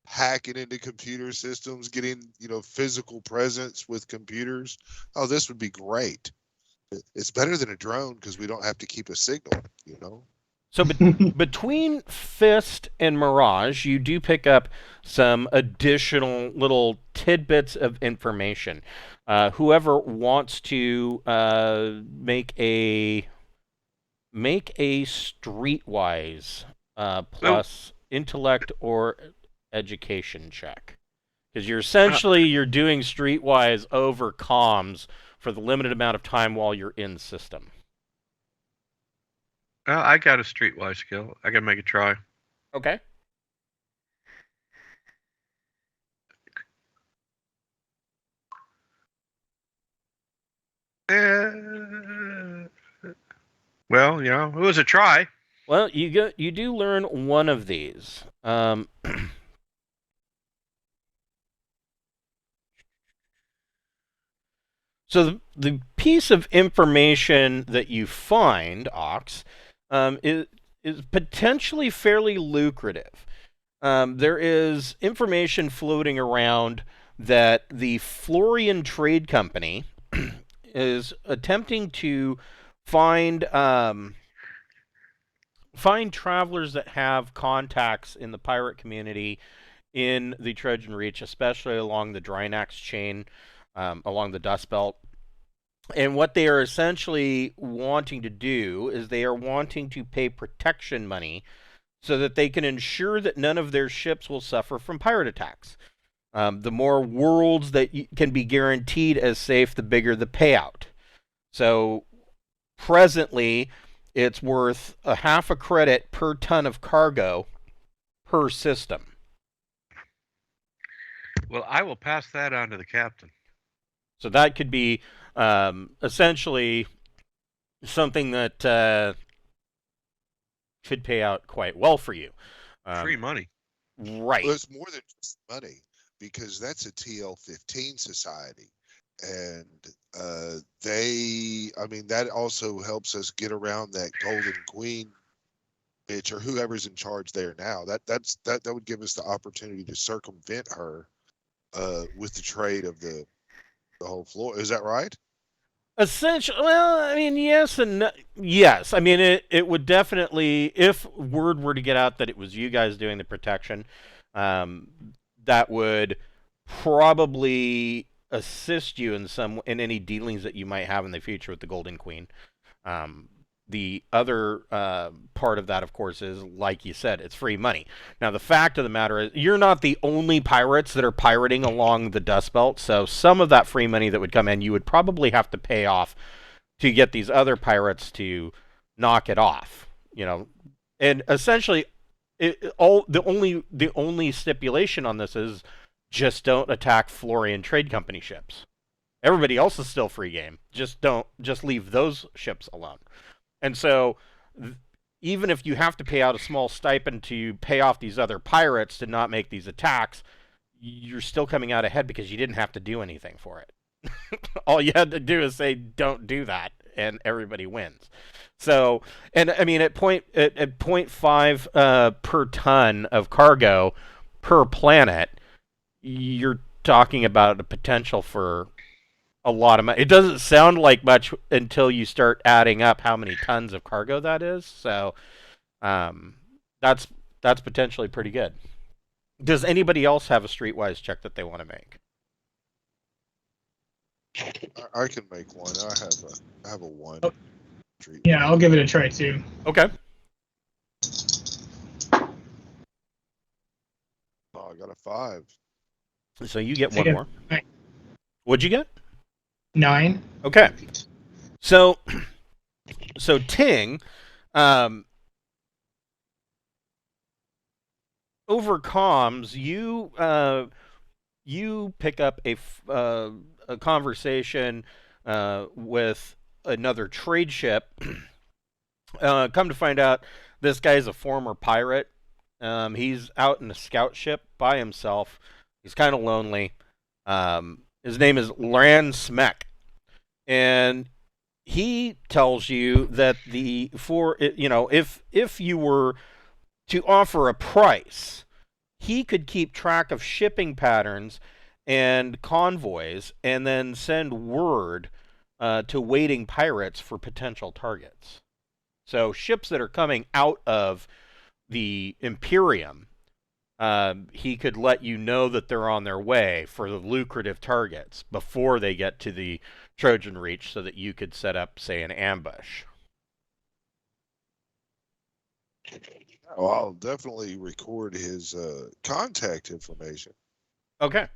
Hacking into computer systems, getting, physical presence with computers. Oh, this would be great. It's better than a drone because we don't have to keep a signal, So between Fist and Mirage, you do pick up some additional little tidbits of information. Whoever wants to make a streetwise plus intellect or education check, because you're doing streetwise over comms for the limited amount of time while you're in system. I got a streetwise skill. I can make a try. Okay. Well, it was a try. Well, you do learn one of these. So the piece of information that you find, Ox, is potentially fairly lucrative. There is information floating around that the Florian Trade Company is attempting to find travelers that have contacts in the pirate community in the Trojan Reach, especially along the Drinax chain, along the Dust Belt. And what they are essentially wanting to do is they are wanting to pay protection money so that they can ensure that none of their ships will suffer from pirate attacks. The more worlds that can be guaranteed as safe, the bigger the payout. So presently, it's worth a half a credit per ton of cargo per system. Well, I will pass that on to the captain. So that could be essentially something that could pay out quite well for you. Free money. Right. Well, it's more than just money because that's a TL-15 society. And that also helps us get around that Golden Queen bitch or whoever's in charge there now. That would give us the opportunity to circumvent her with the trade of the whole floor. Is that right? Essentially, well, I mean, yes and no. Yes. I mean, it would definitely, if word were to get out that it was you guys doing the protection, that would probably assist you in any dealings that you might have in the future with the Golden Queen. The other part of that, of course, is, like you said, it's free money. Now, the fact of the matter is, you're not the only pirates that are pirating along the Dust Belt, so some of that free money that would come in, you would probably have to pay off to get these other pirates to knock it off. And essentially, the only stipulation on this is just don't attack Florian Trade Company ships. Everybody else is still free game. Just leave those ships alone. And so, even if you have to pay out a small stipend to pay off these other pirates to not make these attacks, you're still coming out ahead because you didn't have to do anything for it. All you had to do is say, "Don't do that," and everybody wins. So, and I mean, at 0.5 per ton of cargo per planet, you're talking about a potential for a lot of money. It doesn't sound like much until you start adding up how many tons of cargo that is. So, that's potentially pretty good. Does anybody else have a streetwise check that they want to make? I can make one. I have a 1. Oh. Yeah, I'll give it a try too. Okay. Oh, I got a 5. So you get I one get more. 9. What'd you get? 9. Okay. So Ting, over comms, you pick up a conversation with another trade ship. Come to find out, this guy's a former pirate. He's out in a scout ship by himself. He's kind of lonely. His name is Lan Smek, and he tells you that if you were to offer a price, he could keep track of shipping patterns and convoys and then send word to waiting pirates for potential targets. So ships that are coming out of the Imperium, he could let you know that they're on their way for the lucrative targets before they get to the Trojan Reach so that you could set up, say, an ambush. Well, I'll definitely record his contact information. Okay.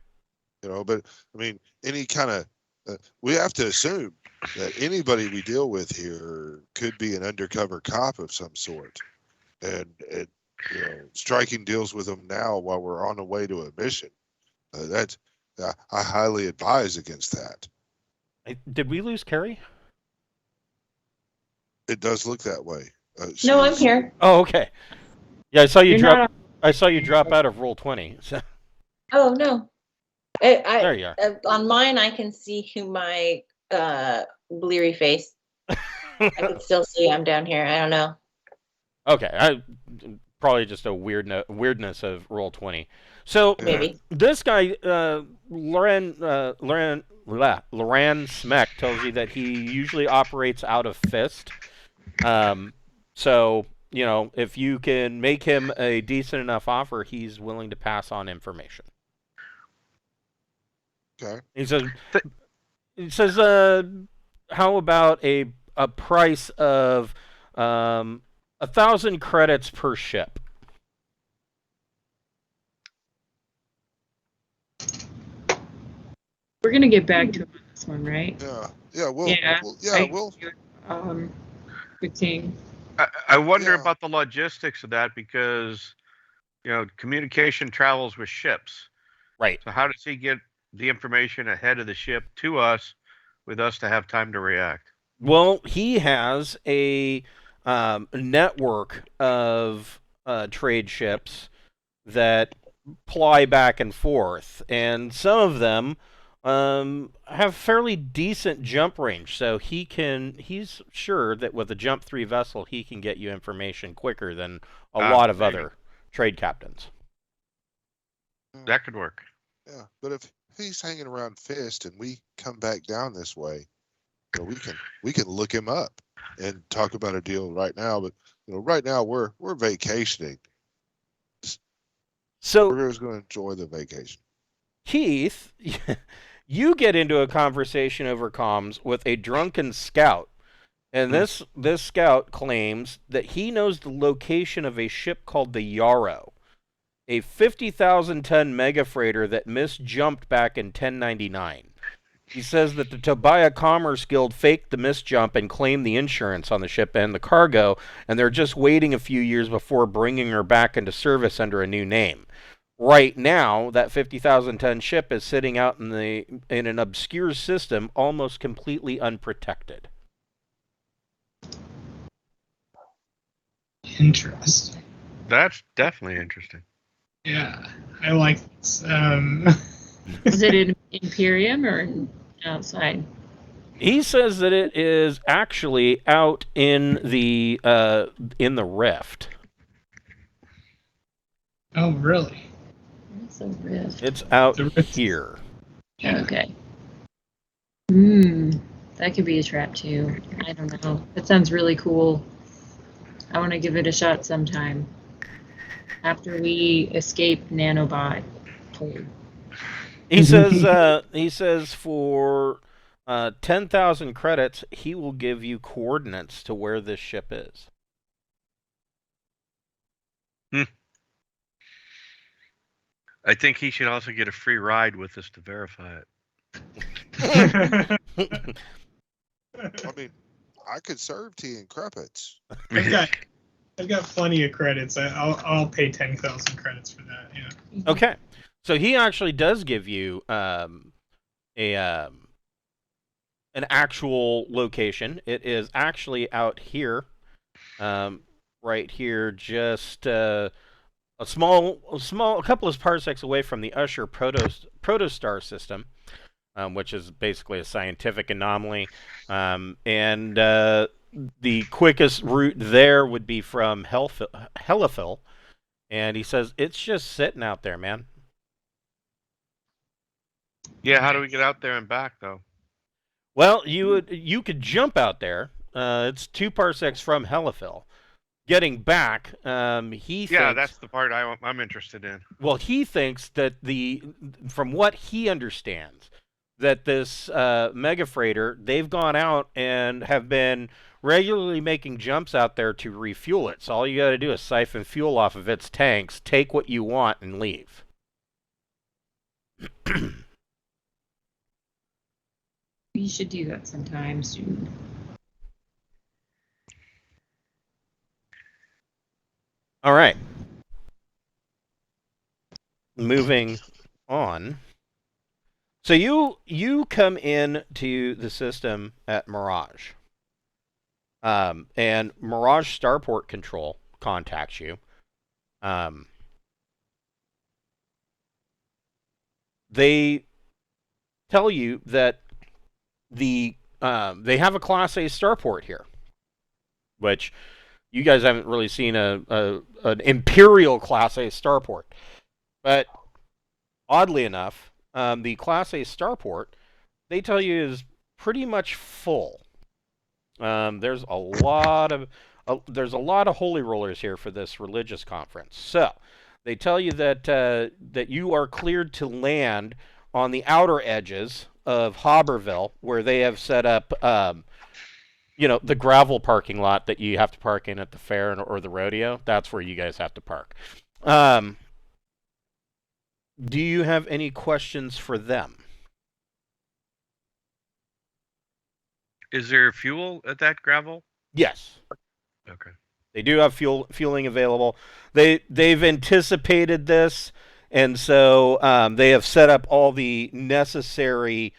But I mean, any kind of we have to assume that anybody we deal with here could be an undercover cop of some sort, and striking deals with them now while we're on the way to a mission. I highly advise against that. Did we lose Carrie? It does look that way. No, I'm here. Oh, okay. Yeah, I saw you You're drop. not I saw you drop out of Roll20. So. Oh no. There you are. On mine, I can see my bleary face. I can still see I'm down here. I don't know. Okay, probably just a weirdness of Roll20. So Maybe. this guy, Loran Smek, tells you that he usually operates out of Fist. So if you can make him a decent enough offer, he's willing to pass on information. Okay. He says, how about a price of 1,000 credits per ship? We're gonna get back to him on this one, right? Yeah. We'll. Good thing. I wonder Yeah. about the logistics of that because, communication travels with ships. Right. So how does he get the information ahead of the ship to us, with us to have time to react? Well, he has a network of trade ships that ply back and forth, and some of them have fairly decent jump range. So he's sure that with a jump 3 vessel, he can get you information quicker than a lot of maybe. other trade captains. That could work. Yeah, but if he's hanging around Fist and we come back down this way, we can look him up and talk about a deal right now. But right now we're vacationing. So We're just going to enjoy the vacation. Keith, you get into a conversation over comms with a drunken scout, and this scout claims that he knows the location of a ship called the Yarrow, a 50,000-ton mega freighter that misjumped back in 1099. He says that the Tobiah Commerce Guild faked the misjump and claimed the insurance on the ship and the cargo, and they're just waiting a few years before bringing her back into service under a new name. Right now, that 50,000-ton ship is sitting out in an obscure system, almost completely unprotected. Interesting. That's definitely interesting. Yeah, I like this. Is it in Imperium or outside? He says that it is actually out in the rift. Oh, really? It's a rift. It's out The rift. here. Okay. That could be a trap too. I don't know. That sounds really cool. I want to give it a shot sometime. After we escape Nanobot. He says for 10,000 credits, he will give you coordinates to where this ship is. I think he should also get a free ride with us to verify it. I mean, I could serve tea and crumpets. I've got plenty of credits. I'll pay 10,000 credits for that. Yeah. Okay, so he actually does give you an actual location. It is actually out here, right here, just a couple of parsecs away from the Usher protostar system, which is basically a scientific anomaly, and the quickest route there would be from Helifil, and he says it's just sitting out there, man. Yeah, how do we get out there and back though? Well, you could jump out there. It's 2 parsecs from Helifil. Getting back, he thinks, that's the part I'm interested in. Well, he thinks that from what he understands, that this mega freighter, they've gone out and have been regularly making jumps out there to refuel it. So all you got to do is siphon fuel off of its tanks, take what you want, and leave. We should do that sometime soon. All right. Moving on. So you come in to the system at Mirage. And Mirage Starport Control contacts you. They tell you that they have a Class A starport here, which you guys haven't really seen an Imperial Class A starport. But oddly enough, the Class A starport, they tell you, is pretty much full. There's a lot of holy rollers here for this religious conference. So they tell you that that you are cleared to land on the outer edges of Hobberville, where they have set up, the gravel parking lot that you have to park in at the fair or the rodeo. That's where you guys have to park. Do you have any questions for them? Is there fuel at that gravel? Yes. Okay. They do have fueling available. They've anticipated this, and so they have set up all the necessary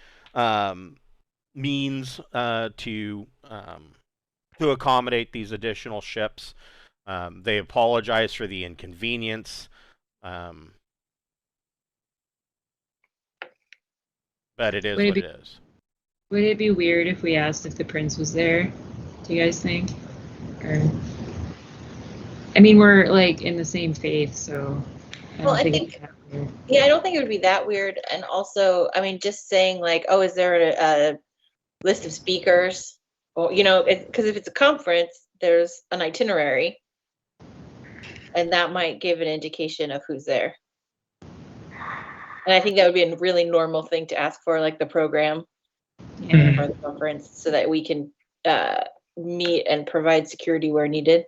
means to accommodate these additional ships. They apologize for the inconvenience, but it is what it is. Would it be weird if we asked if the prince was there? Do you guys think? Or, I mean, we're like in the same faith, so. I don't think it would be that weird. And also, I mean, just saying like, oh, is there a list of speakers? Or because if it's a conference, there's an itinerary, and that might give an indication of who's there. And I think that would be a really normal thing to ask for, like the program. For the conference, so that we can meet and provide security where needed.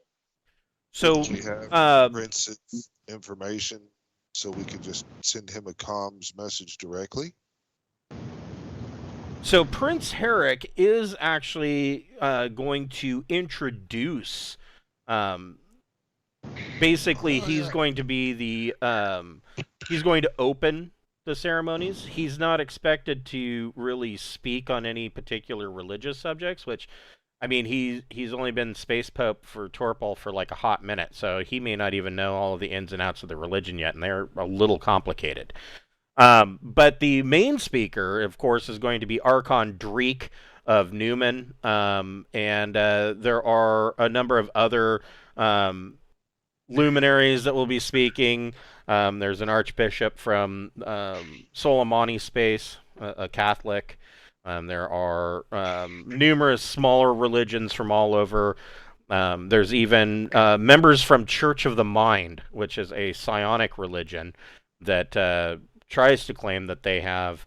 So we have Prince's information, so we can just send him a comms message directly. So Prince Herrick is actually going to introduce. Basically, he's going to be he's going to open the ceremonies. He's not expected to really speak on any particular religious subjects, which I mean, he's only been Space Pope for Torpal for like a hot minute, so he may not even know all of the ins and outs of the religion yet, and they're a little complicated. But the main speaker, of course, is going to be Archon Dreek of Newman, and there are a number of other luminaries that will be speaking. There's an archbishop from Soleimani space, a Catholic. There are numerous smaller religions from all over. There's even members from Church of the Mind, which is a psionic religion that tries to claim that they have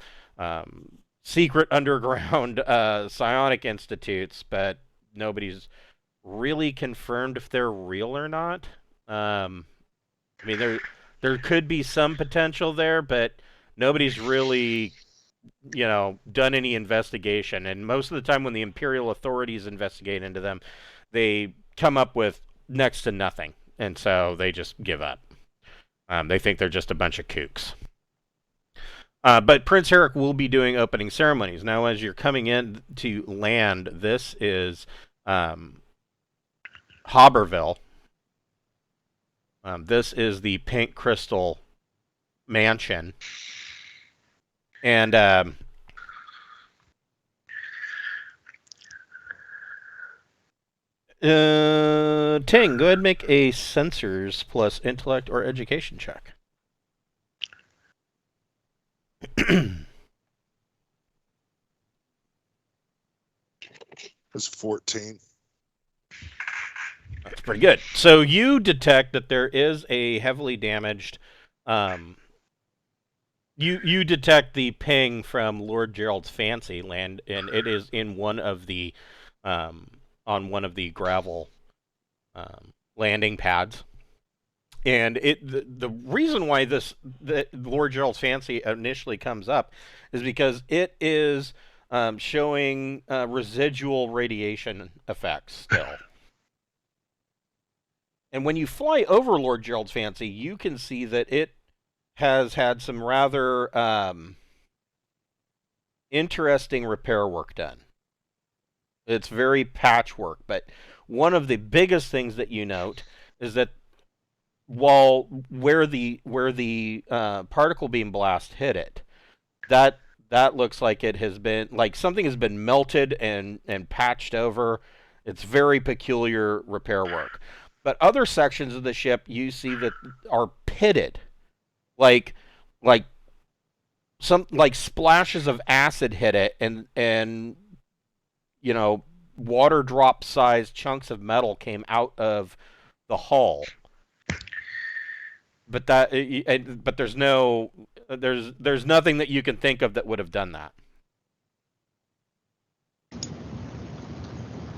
secret underground psionic institutes, but nobody's really confirmed if they're real or not. I mean, there could be some potential there, but nobody's really, done any investigation. And most of the time when the Imperial authorities investigate into them, they come up with next to nothing. And so they just give up. They think they're just a bunch of kooks. But Prince Herrick will be doing opening ceremonies. Now, as you're coming in to land, this is Hobberville. This is the Pink Crystal Mansion. And Ting, go ahead and make a sensors plus intellect or education check. It's 14. That's pretty good. So you detect that there is a heavily damaged. You detect the ping from Lord Gerald's Fancy land, and it is in one of the on one of the gravel landing pads. And the reason why the Lord Gerald's Fancy initially comes up is because it is showing residual radiation effects still. And when you fly over Lord Gerald's Fancy, you can see that it has had some rather interesting repair work done. It's very patchwork, but one of the biggest things that you note is that where the particle beam blast hit it, that looks like it has been, like something has been melted and patched over. It's very peculiar repair work. But other sections of the ship you see that are pitted, like some splashes of acid hit it, and water drop sized chunks of metal came out of the hull. But there's nothing that you can think of that would have done that.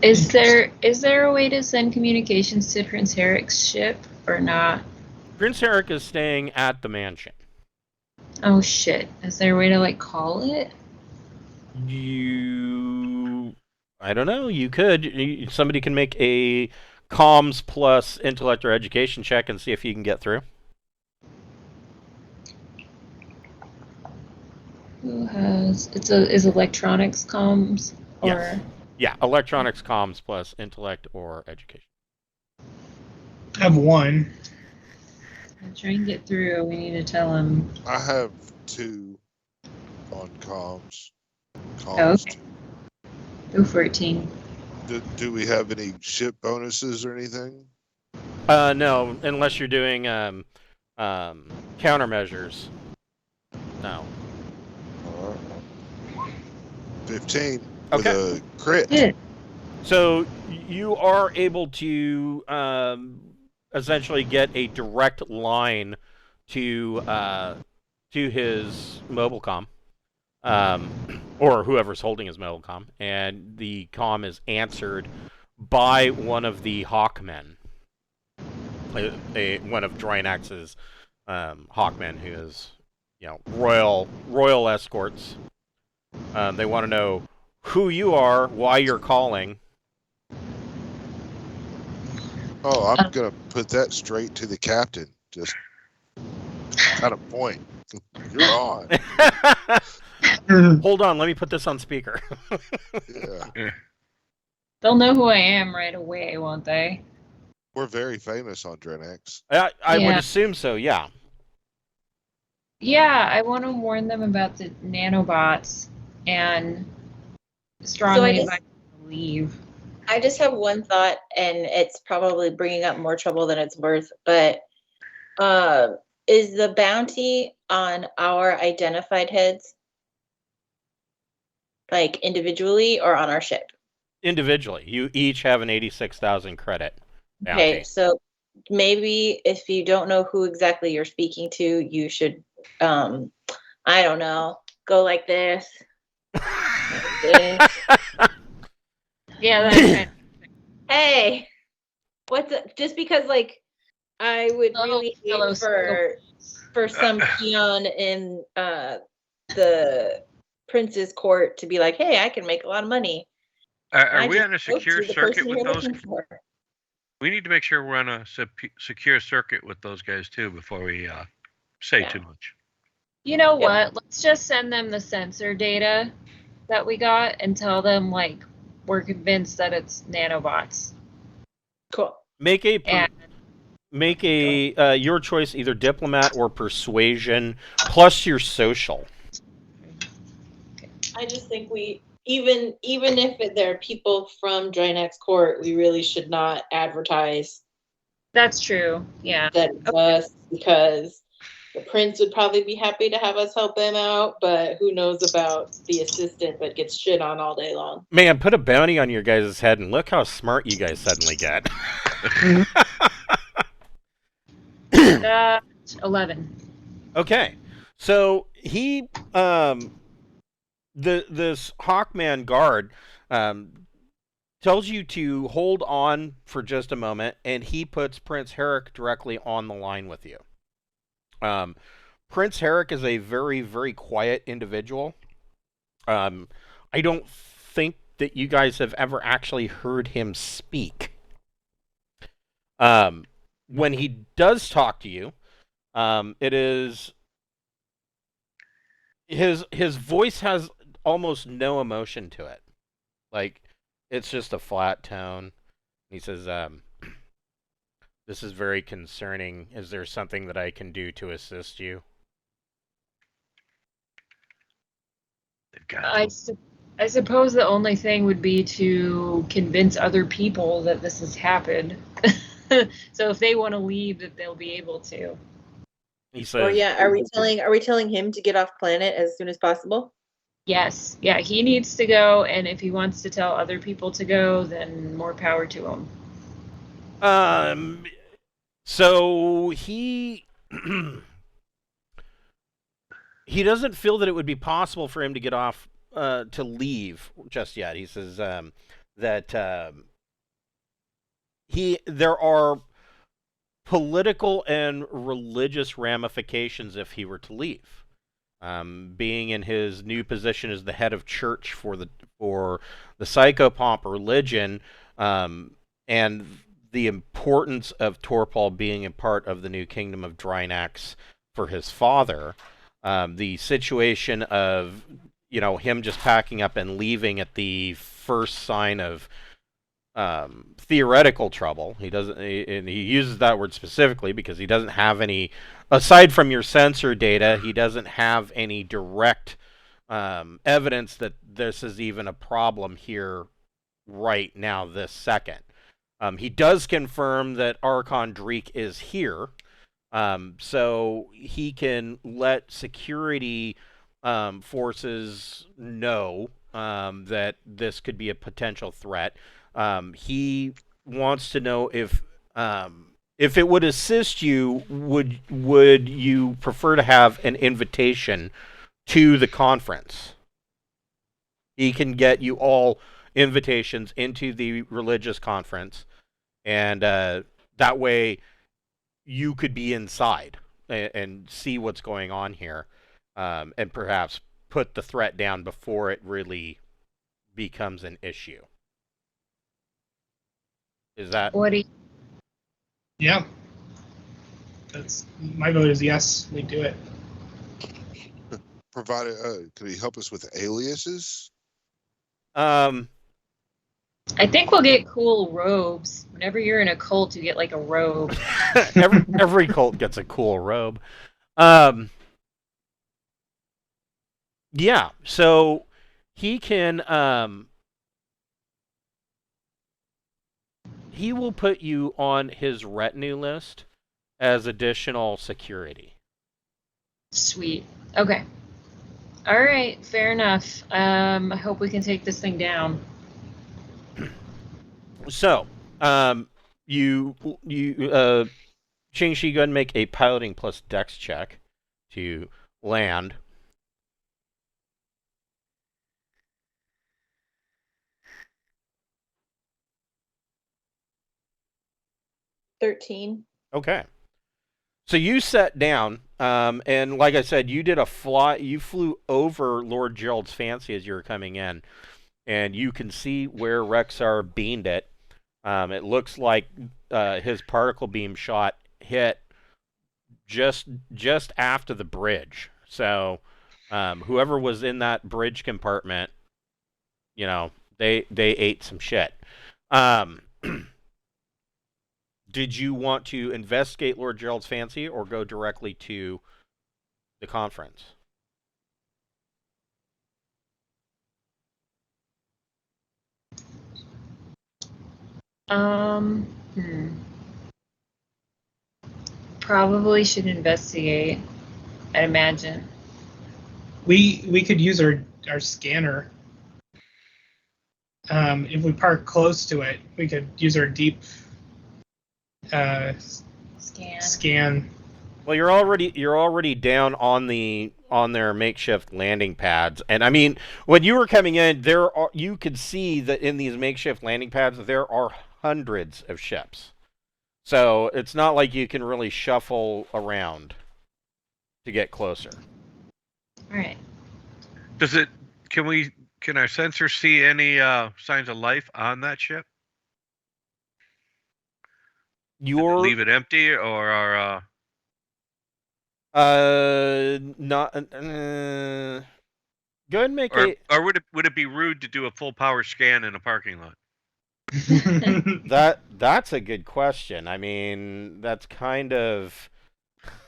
Is there a way to send communications to Prince Herrick's ship or not? Prince Herrick is staying at the mansion. Oh shit! Is there a way to call it? I don't know. You could. Somebody can make a comms plus intellect or education check and see if you can get through. Who has? Is electronics comms or? Yes. Yeah, electronics comms plus intellect or education. I have one. I'm trying to get through. We need to tell him. I have 2 on comms. Oh, okay. Go 14. Do we have any ship bonuses or anything? No, unless you're doing countermeasures. No. 15 Okay. with a crit. Yeah. So you are able to essentially get a direct line to his mobile comm, or whoever's holding his mobile comm, and the comm is answered by one of the Hawkmen, one of Drinax's Hawkmen, who is royal escorts. They want to know who you are, why you're calling. Oh, I'm gonna put that straight to the captain. Just kind of point. You're on. Hold on, let me put this on speaker. Yeah. They'll know who I am right away, won't they? We're very famous on Drinax. I would Yeah. assume so. Yeah. Yeah, I want to warn them about the nanobots and strongly just- advise them to leave. I just have one thought, and it's probably bringing up more trouble than it's worth, but is the bounty on our identified heads, like individually or on our ship? Individually, you each have an 86,000 credit bounty. Okay, so maybe if you don't know who exactly you're speaking to, you should, I don't know, go like this. Yeah, that's kind Hey, what's up? Just because, like, I would Hello, really fellow hate for some peon in the prince's court to be like, hey, I can make a lot of money. Are we on a secure circuit with those? For. We need to make sure we're on a secure circuit with those guys too before we say too much. You know what? Let's just send them the sensor data that we got and tell them, like, we're convinced that it's nanobots. Cool. Make a your choice, either diplomat or persuasion, plus your social. I just think we, even if they're people from Drinax court, we really should not advertise That's true. Yeah. that it's us, because the prince would probably be happy to have us help him out, but who knows about the assistant that gets shit on all day long. Man, put a bounty on your guys' head and look how smart you guys suddenly get. 11. Okay, so he, this Hawkman guard, tells you to hold on for just a moment, and he puts Prince Herrick directly on the line with you. Prince Herrick is a very, very quiet individual. I don't think that you guys have ever actually heard him speak. When he does talk to you, it is his voice has almost no emotion to it. Like, it's just a flat tone. He says, this is very concerning. Is there something that I can do to assist you? I suppose the only thing would be to convince other people that this has happened. So if they want to leave, that they'll be able to. He says, Or yeah, are we telling him to get off planet as soon as possible? Yes. Yeah, he needs to go, and if he wants to tell other people to go, then more power to him. So he he doesn't feel that it would be possible for him to get off, to leave just yet. He says that there are political and religious ramifications if he were to leave. Being in his new position as the head of church for the psychopomp religion, and the importance of Torpal being a part of the new kingdom of Drinax for his father, the situation of him just packing up and leaving at the first sign of theoretical trouble. And he uses that word specifically because he doesn't have any, aside from your sensor data, he doesn't have any direct evidence that this is even a problem here right now, this second. He does confirm that Archon Dreek is here, so he can let security forces know that this could be a potential threat. He wants to know if it would assist you, would you prefer to have an invitation to the conference? He can get you all invitations into the religious conference, and that way you could be inside and see what's going on here, and perhaps put the threat down before it really becomes an issue. Is that What do you... Yeah. That's my vote is yes. We do it. Provided, could he help us with aliases? I think we'll get cool robes. Whenever you're in a cult, you get like a robe. every cult gets a cool robe. Yeah, so he can he will put you on his retinue list as additional security. Sweet. Okay. All right. Fair enough. I hope we can take this thing down. So, you Qingshi, go ahead and make a piloting plus dex check to land. $13. Okay. So you sat down, and like I said, you did a fly. You flew over Lord Gerald's Fancy as you were coming in, and you can see where Rexar beamed it. It looks like his particle beam shot hit just after the bridge. So whoever was in that bridge compartment, they ate some shit. Did you want to investigate Lord Gerald's Fancy or go directly to the conference? Probably should investigate, I'd imagine. We could use our scanner. If we park close to it, we could use our deep scan. Well, you're already down on their makeshift landing pads, and I mean, when you were coming in, you could see that in these makeshift landing pads there are hundreds of ships. So it's not like you can really shuffle around to get closer. All right. Can our sensors see any signs of life on that ship? Leave it empty or are not go ahead and make or would it be rude to do a full power scan in a parking lot? That's a good question. I mean, that's kind of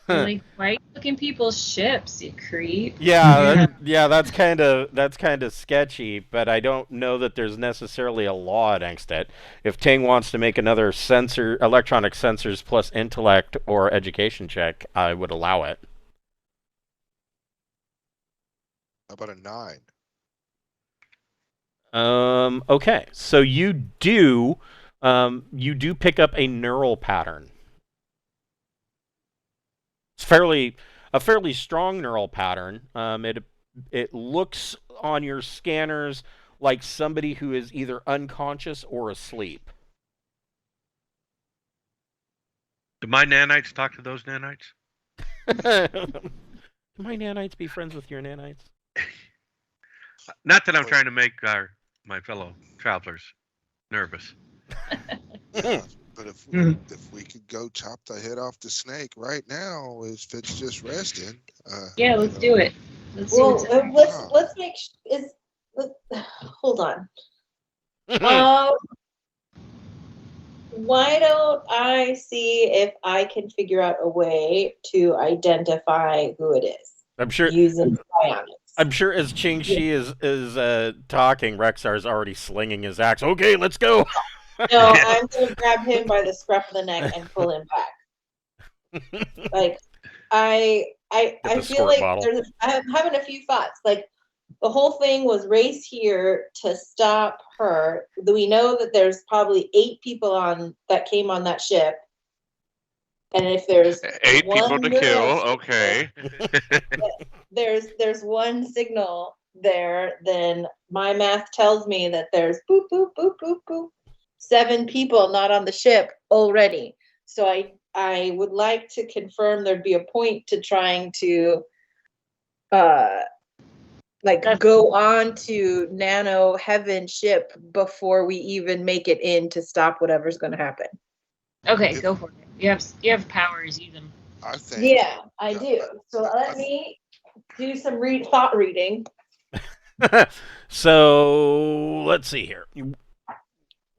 like white looking people's ships, you creep. Yeah, that's kind of sketchy, but I don't know that there's necessarily a law against it. If Ting wants to make another electronic sensors plus intellect or education check, I would allow it. How about a 9? Okay, so you do pick up a neural pattern. It's a fairly strong neural pattern. It looks on your scanners like somebody who is either unconscious or asleep. Do my nanites talk to those nanites? Do my nanites be friends with your nanites? Not that I'm trying to make my fellow travelers nervous. But if we could go chop the head off the snake right now, if it's just resting. Yeah, let's do it. Let's make. Hold on. Why don't I see if I can figure out a way to identify who it is? I'm sure using psionics. I'm sure as Qingshi is talking, Rexar is already slinging his axe. Okay, let's go. No, I'm gonna grab him by the scruff of the neck and pull him back. Like, I feel like I'm having a few thoughts. Like, the whole thing was race here to stop her. We know that there's probably 8 people that came on that ship. And if there's 8 people to kill, okay. there's one signal there, then my math tells me that there's boop, boop, boop, boop, boop, 7 people not on the ship already. So I would like to confirm there'd be a point to trying to go on to Nano Heaven ship before we even make it in to stop whatever's going to happen. Okay, go for it. You have powers, use them. I think. Yeah, I do. So let me do some thought reading. So let's see here.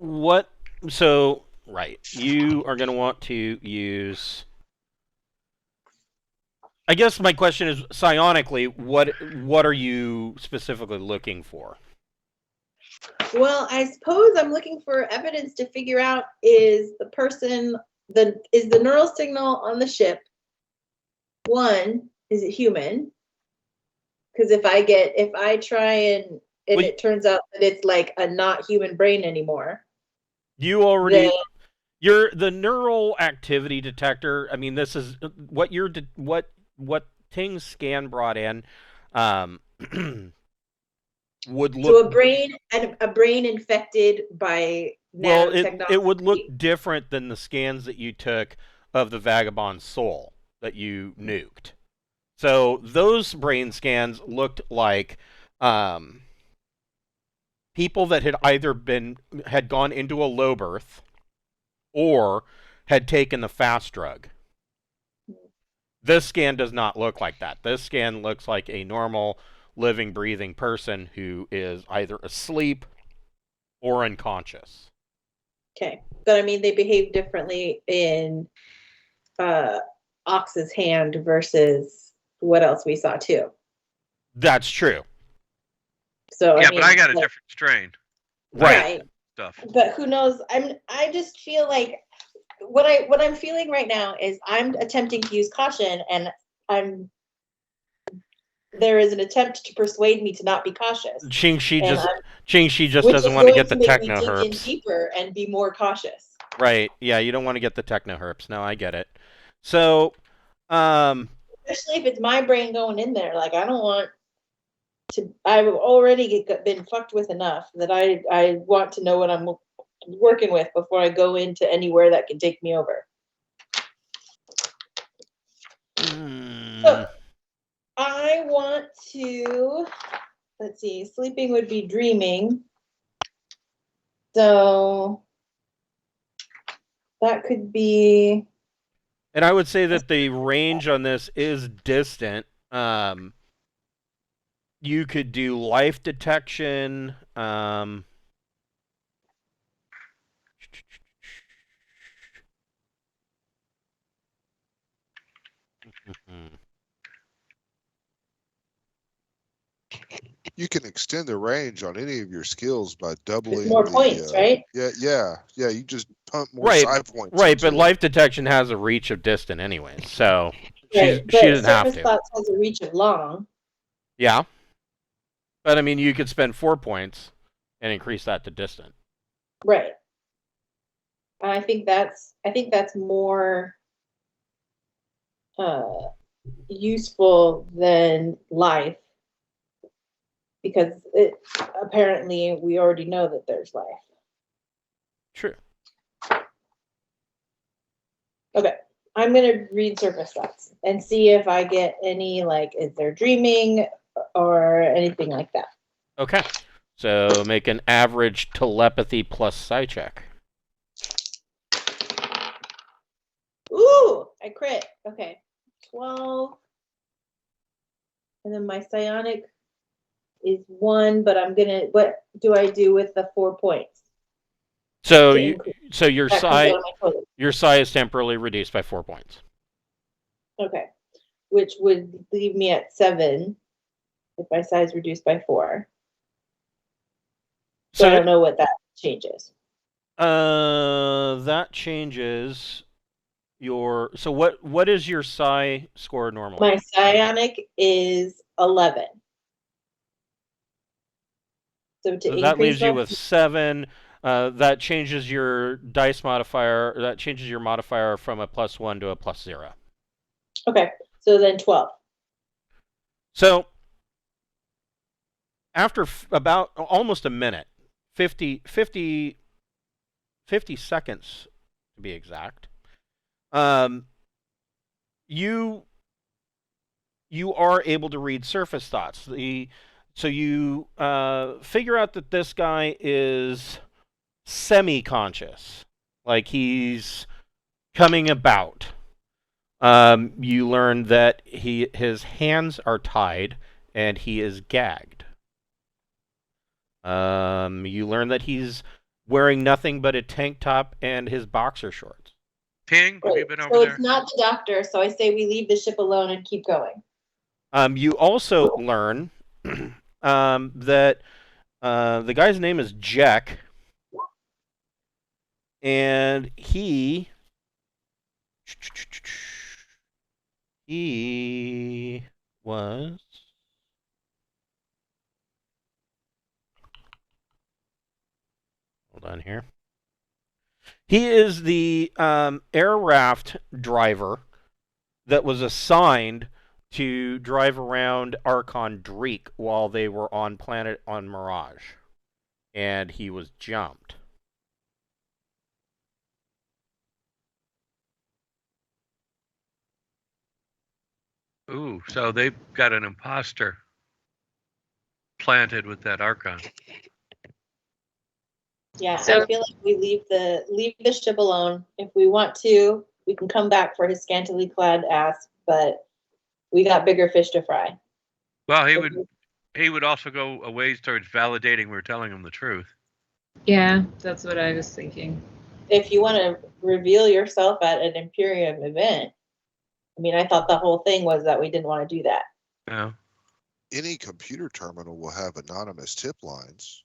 what? So right, you are going to want to use. I guess my question is psionically, what are you specifically looking for? Well, I suppose I'm looking for evidence to figure out is the neural signal on the ship one, is it human? Because if I try and it turns out that it's like a not human brain anymore. You already you're the neural activity detector. I mean, this is what what Ting's scan brought in. Would look so a brain infected by it would look different than the scans that you took of the vagabond soul that you nuked. So those brain scans looked like people that had either had gone into a low birth or had taken the fast drug. This scan does not look like that. This scan looks like a normal living, breathing person who is either asleep or unconscious. Okay. But I mean, they behave differently in Ox's hand versus what else we saw too. That's true. So yeah, I mean, but I got a different strain. Right. Stuff. But who knows? I just feel like what I'm feeling right now is I'm attempting to use caution, and there is an attempt to persuade me to not be cautious. Ching-Shi just doesn't want to get the techno herps. Deeper and be more cautious. Right. Yeah, you don't want to get the techno herps. No, I get it. So, especially if it's my brain going in there, like I don't want to. I've already been fucked with enough that I want to know what I'm working with before I go into anywhere that can take me over. So I want to, let's see, sleeping would be dreaming. So that could be. And I would say that the range on this is distant. You could do life detection. You can extend the range on any of your skills by doubling more points, right? Yeah. You just pump more right, side points. Right, but life detection has a reach of distant anyway, so right, she doesn't have to. Thoughts has a reach of long. Yeah, but I mean, you could spend 4 points and increase that to distant. Right. I think that's more useful than life. Because apparently we already know that there's life. True. Okay, I'm gonna read surface stats and see if I get any, like, is there dreaming or anything like that. Okay, so make an average telepathy plus psi check. Ooh, I crit. Okay, 12, and then my psionic is 1, but what do I do with the 4 points? So your psi is temporarily reduced by 4 points. Okay, which would leave me at 7 if my psi is reduced by 4. So I don't know what that changes. That changes your. So what is your psi score normally? My psionic is 11. So that leaves you with 7. That changes your dice modifier. That changes your modifier from a +1 to a +0. Okay, so then 12. So after about almost a minute, 50 seconds to be exact, you are able to read surface thoughts. So you figure out that this guy is semi-conscious, like he's coming about. You learn that his hands are tied and he is gagged. You learn that he's wearing nothing but a tank top and his boxer shorts. Ting, have you been over So there? it's not the doctor, so I say we leave the ship alone and keep going. You also learn that the guy's name is Jack, and he was. Hold on here. He is the air raft driver that was assigned to drive around Archon Dreek while they were on Mirage. And he was jumped. Ooh, so they've got an imposter planted with that Archon. Yeah, So- I feel like we leave the ship alone. If we want to, we can come back for his scantily clad ass, but we got bigger fish to fry. Well, he would also go a ways towards validating we're telling him the truth. Yeah, that's what I was thinking. If you want to reveal yourself at an Imperium event, I mean, I thought the whole thing was that we didn't want to do that. No. Any computer terminal will have anonymous tip lines.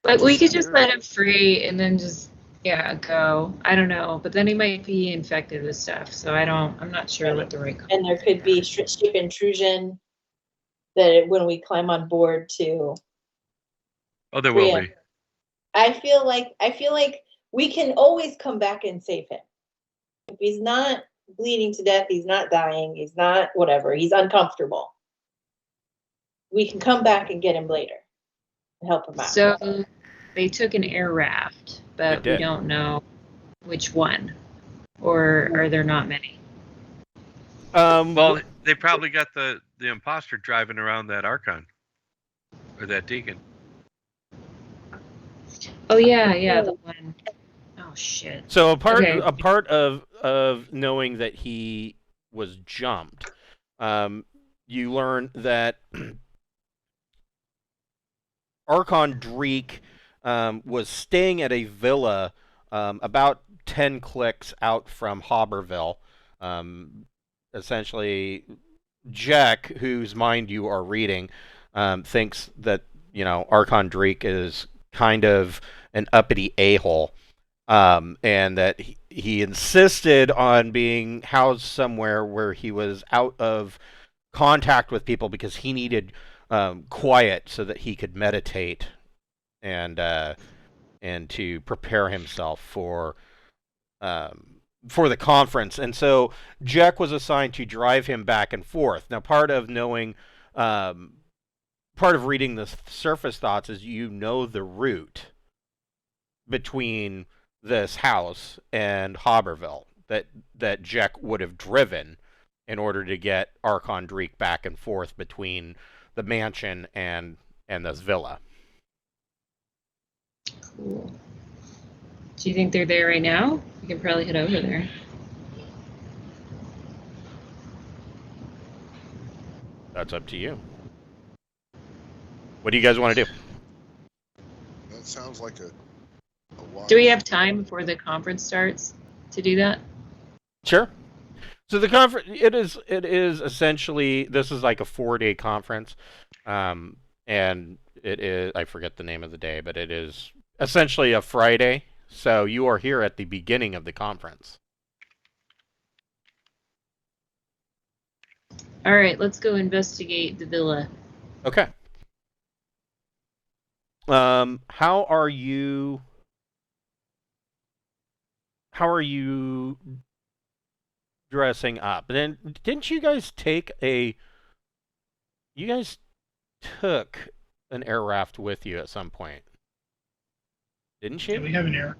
But we could just let him free and then just go. I don't know, but then he might be infected with stuff, so I'm not sure what the right. And there could be ship intrusion when we climb on board too. Oh, there will be. I feel like we can always come back and save him. If he's not bleeding to death, he's not dying, he's not whatever, he's uncomfortable. We can come back and get him later and help him out. So they took an air raft, but They we did. don't know which one, or are there not many? Well, they probably got the imposter driving around that Archon or that Deacon. Oh yeah, the one. Oh shit. So a part Okay. of knowing that he was jumped, you learn that Archon Dreek was staying at a villa about 10 clicks out from Hobberville. Essentially, Jack, whose mind you are reading, thinks that Archon Dreek is kind of an uppity a-hole. And that he insisted on being housed somewhere where he was out of contact with people because he needed quiet so that he could meditate and to prepare himself for the conference. And so Jack was assigned to drive him back and forth. Now, part of reading the surface thoughts is the route between this house and Hobberville that Jack would have driven in order to get Archon Dreek back and forth between the mansion and this villa. Cool. Do you think they're there right now? We can probably head over there. That's up to you. What do you guys want to do? That sounds like a Do we have time before the conference starts to do that? Sure. So the conference, it is essentially, this is like a 4-day conference, and it is, I forget the name of the day, but it is essentially a Friday. So you are here at the beginning of the conference. All right, let's go investigate the villa. Okay. How are you dressing up? Then didn't you guys took an air raft with you at some point? Didn't you? Yeah, we have an error.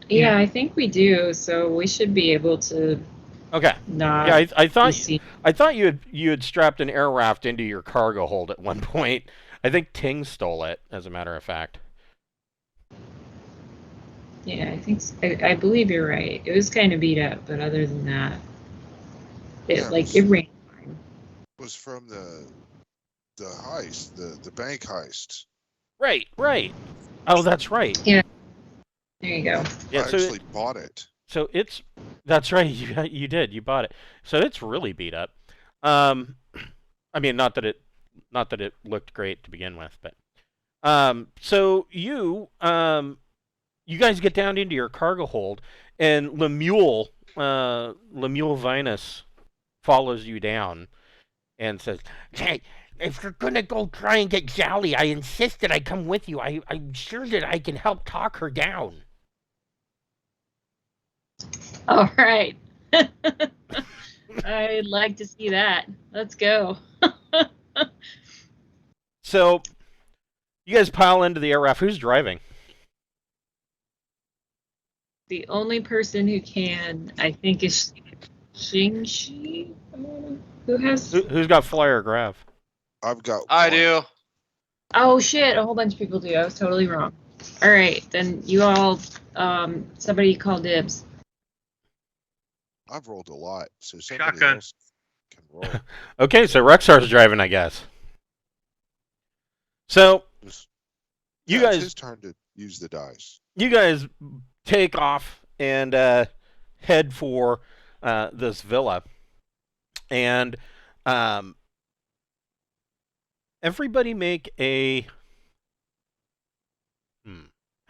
Yeah, I think we do. So we should be able to Okay. not. Yeah, I be thought seen. you had strapped an air raft into your cargo hold at one point. I think Ting stole it, as a matter of fact. Yeah, I believe you're right. It was kind of beat up, but other than that, it ran fine. Was from the heist, the bank heist. Right. Oh, that's right. Yeah. There you go. Yeah, I actually bought it. So that's right. You did. You bought it. So it's really beat up. I mean, not that it looked great to begin with, but so you guys get down into your cargo hold, and Lemuel Vinus follows you down and says, "Hey, if you're gonna go try and get Jolly, I insist that I come with you. I'm sure that I can help talk her down." All right. I'd like to see that. Let's go. So you guys pile into the air raft. Who's driving? The only person who can, I think, is Xingxi. Who has? Who's got flyer grav? I've got. I one. do. Oh shit! A whole bunch of people do. I was totally wrong. All right, then you all. Somebody call dibs. I've rolled a lot, so somebody Shotgun. else can roll. Okay, so Rexar's driving, I guess. So Just- you yeah, it's guys his turn to use the dice. take off and head for this villa, and everybody make a.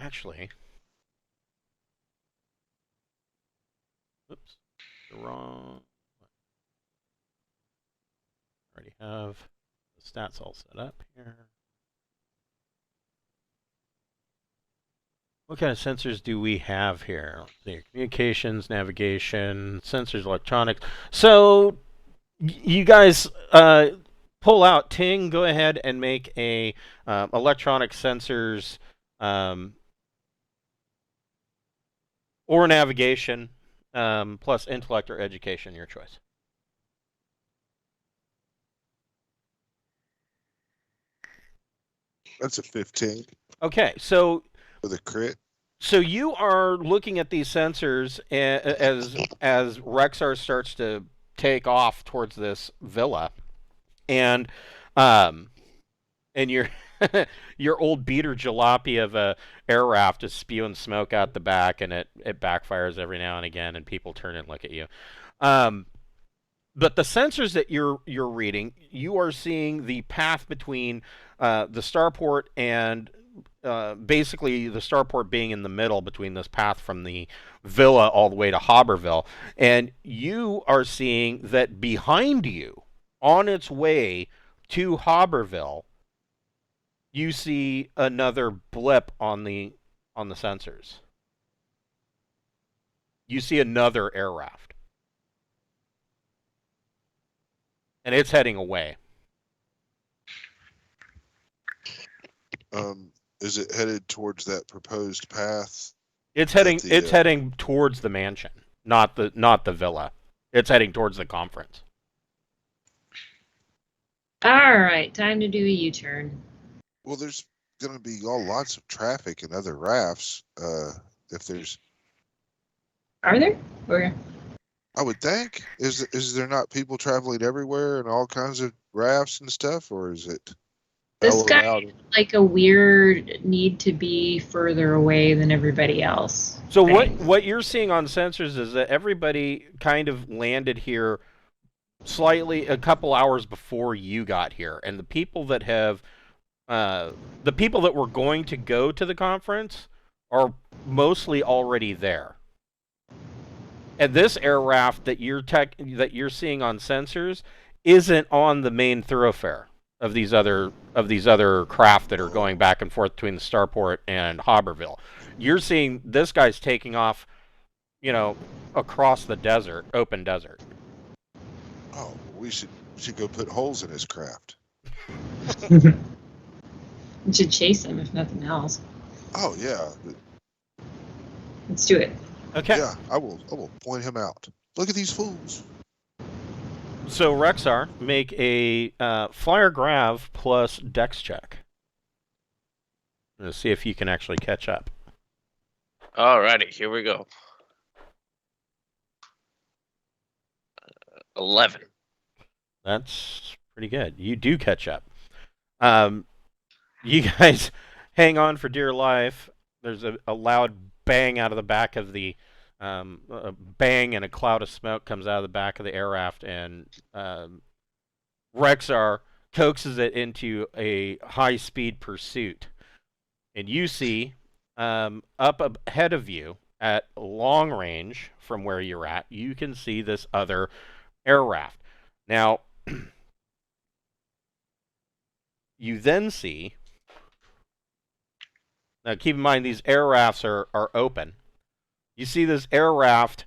Actually, oops, the wrong. Already have the stats all set up here. What kind of sensors do we have here? Let's see, communications, navigation, sensors, electronics. So you guys pull out. Ting, go ahead and make a electronic sensors or navigation plus intellect or education, your choice. That's a 15 Okay, so with a crit. So you are looking at these sensors as Rexar starts to take off towards this villa, and your your old beater jalopy of a air raft is spewing smoke out the back, and it backfires every now and again, and people turn and look at you. But the sensors that you're reading, you are seeing the path between the starport and basically the starport being in the middle between this path from the villa all the way to Hobberville. And you are seeing that behind you, on its way to Hobberville, you see another blip on the sensors. You see another air raft. And it's heading away. Is it headed towards that proposed path? It's heading. The, It's heading towards the mansion, not the villa. It's heading towards the conference. All right, time to do a U-turn. Well, there's going to be lots of traffic and other rafts. If there's, Are there? Or I would think, is there not people traveling everywhere and all kinds of rafts and stuff, or is it? this guy out? has like a weird need to be further away than everybody else. So thing. what you're seeing on sensors is that everybody kind of landed here slightly a couple hours before you got here, and the people that were going to go to the conference are mostly already there. And this air raft that you're seeing on sensors isn't on the main thoroughfare of these other craft that are going back and forth between the starport and Hobberville. You're seeing this guy's taking off, across the desert, open desert. Oh, we should go put holes in his craft. You should chase him if nothing else. Oh yeah, Let's do it. Okay. yeah. I will point him out. Look at these fools. So Rexar, make a flyer grav plus dex check. Let's see if you can actually catch up. Alrighty, here we go. 11. That's pretty good. You do catch up. You guys hang on for dear life. There's a loud bang out of the back of the a bang, and a cloud of smoke comes out of the back of the air raft, and Rexar coaxes it into a high-speed pursuit. And you see, up ahead of you, at long range from where you're at, you can see this other air raft. Now, you then see, now keep in mind these air rafts are open. You see this air raft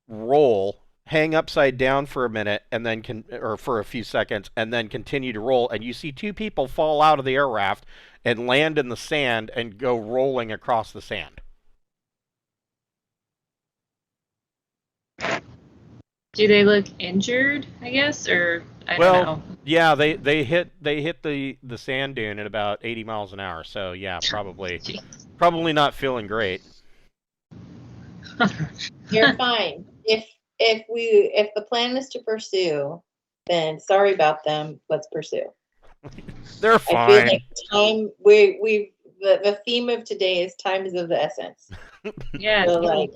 roll, hang upside down for a minute, and then or for a few seconds, and then continue to roll. And you see two people fall out of the air raft and land in the sand and go rolling across the sand. Do they look injured, I guess, or I don't know? Yeah, they hit the sand dune at about 80 miles an hour. So yeah, probably not feeling great. You're fine. If the plan is to pursue, then sorry about them. Let's pursue. They're fine. I feel like time. The theme of today is time is of the essence. Yeah. So like,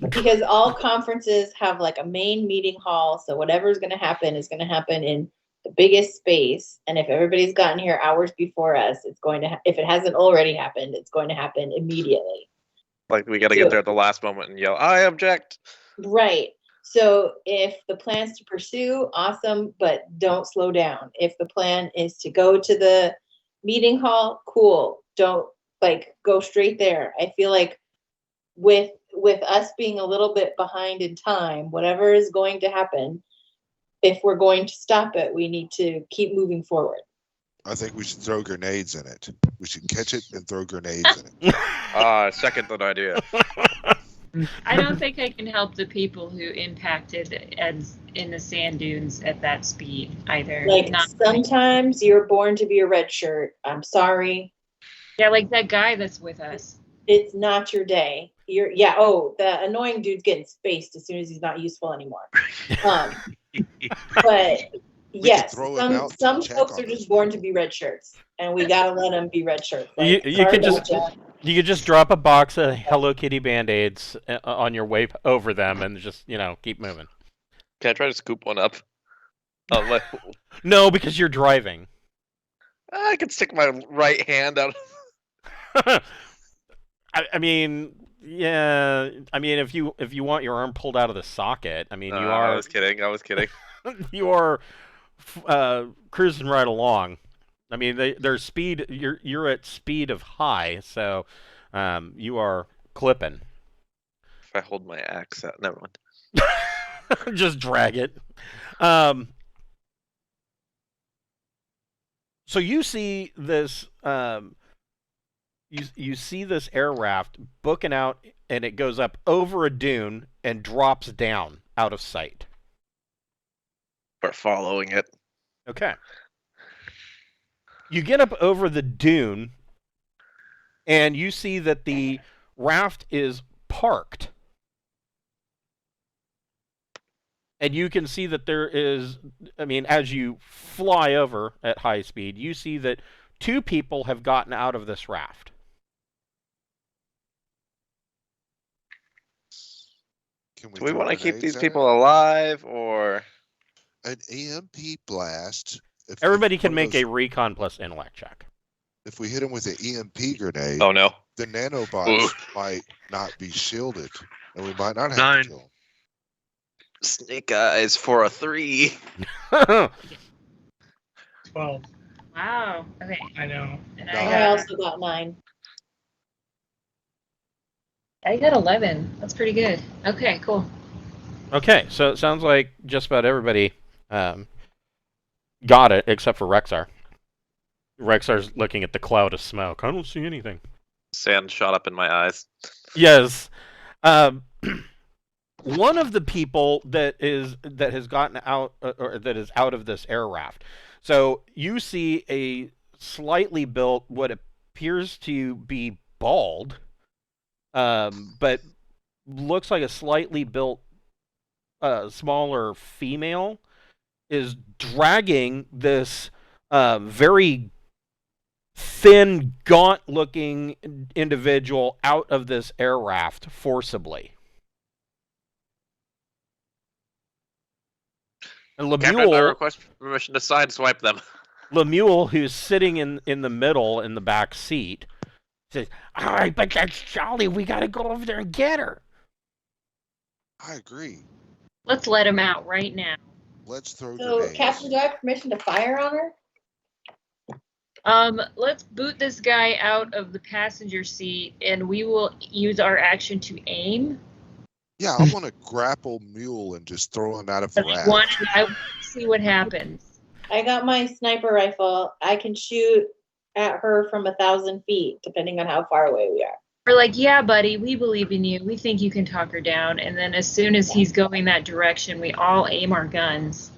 because all conferences have like a main meeting hall, so whatever's going to happen is going to happen in the biggest space. And if everybody's gotten here hours before us, it's going to. If it hasn't already happened, it's going to happen immediately. Like we got to get there at the last moment and yell, "I object!" Right. So if the plan's to pursue, awesome, but don't slow down. If the plan is to go to the meeting hall, cool. Don't go straight there. I feel like with us being a little bit behind in time, whatever is going to happen, if we're going to stop it, we need to keep moving forward. I think we should throw grenades in it. We should catch it and throw grenades in it. Second that idea. I don't think I can help the people who impacted in the sand dunes at that speed either. Sometimes you're born to be a red shirt. I'm sorry. Yeah, like that guy that's with us. It's not your day. The annoying dude's getting spaced as soon as he's not useful anymore. But yes, some folks are just born to be red shirts, and we gotta let them be red shirts. You could just drop a box of Hello Kitty Band-Aids on your way over them, and just keep moving. Can I try to scoop one up? No, because you're driving. I could stick my right hand out. I mean, yeah. I mean, if you want your arm pulled out of the socket, I mean, you are. I was kidding. You are cruising right along. I mean, their speed. You're at speed of high, so you are clipping. If I hold my axe out, never mind. Just drag it. So you see this. You see this air raft booking out, and it goes up over a dune and drops down out of sight. We're following it. Okay. You get up over the dune, and you see that the raft is parked. And you can see that there is, as you fly over at high speed, you see that two people have gotten out of this raft. Do we want to keep these people alive, or an EMP blast? Everybody can make a recon plus intellect check. If we hit them with an EMP grenade, oh no, the nanobots might not be shielded, and we might not have to kill them. Snake eyes for a 3. 12. Wow. Okay. I know. And I also got 9. I got 11. That's pretty good. Okay, cool. Okay, so it sounds like just about everybody got it, except for Rexar. Rexar's looking at the cloud of smoke. I don't see anything. Sand shot up in my eyes. Yes. One of the people that has gotten out, or that is out of this air raft. So you see a slightly built, what appears to be bald, but looks like a slightly built, smaller female is dragging this very thin, gaunt-looking individual out of this air raft forcibly. And Captain, I Lemuel, request permission to sideswipe them. Lemuel, who's sitting in the middle in the back seat, says, "All right, but that's Jolly. We got to go over there and get her." I agree. Let's let him out right now. Let's throw So, grenades. Captain, do I have permission to fire on her? Let's boot this guy out of the passenger seat, and we will use our action to aim. Yeah, I want to grapple Mule and just throw him out of the I raft. want to see what happens. I got my sniper rifle. I can shoot at her from 1,000 feet, depending on how far away we are. We're like, yeah, buddy, we believe in you. We think you can talk her down. And then as soon as he's going that direction, we all aim our guns.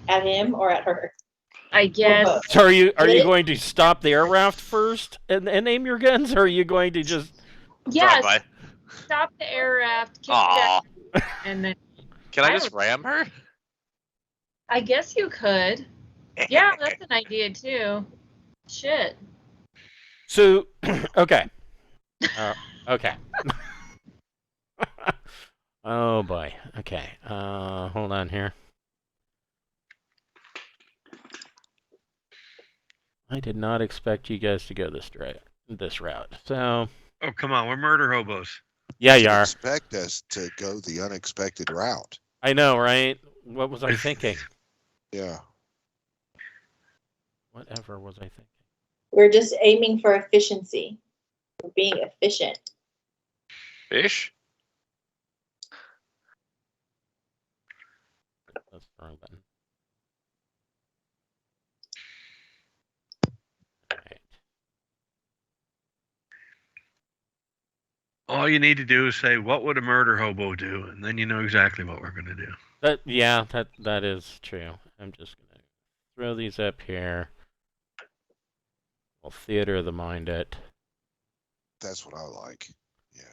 At him or at her? I guess. So are you going to stop the air raft first and aim your guns, or are you going to just? Yes. Drive Stop the air raft. Kick Aw. it down, and then. Can I just ram her? I guess you could. Yeah, that's an idea too. Shit. So, okay. Okay. Oh boy. Okay. Hold on here. I did not expect you guys to go this route. So. Oh, come on. We're murder hobos. Yeah, You you are. expect us to go the unexpected route. I know, right? What was I thinking? Yeah. Whatever was I thinking? We're just aiming for efficiency. We're being efficient. Fish? That's the wrong button. Right. All you need to do is say, "What would a murder hobo do?" And then you know exactly what we're going to do. That is true. I'm just gonna throw these up here. We'll theater of the mind it. That's what I like. Yeah.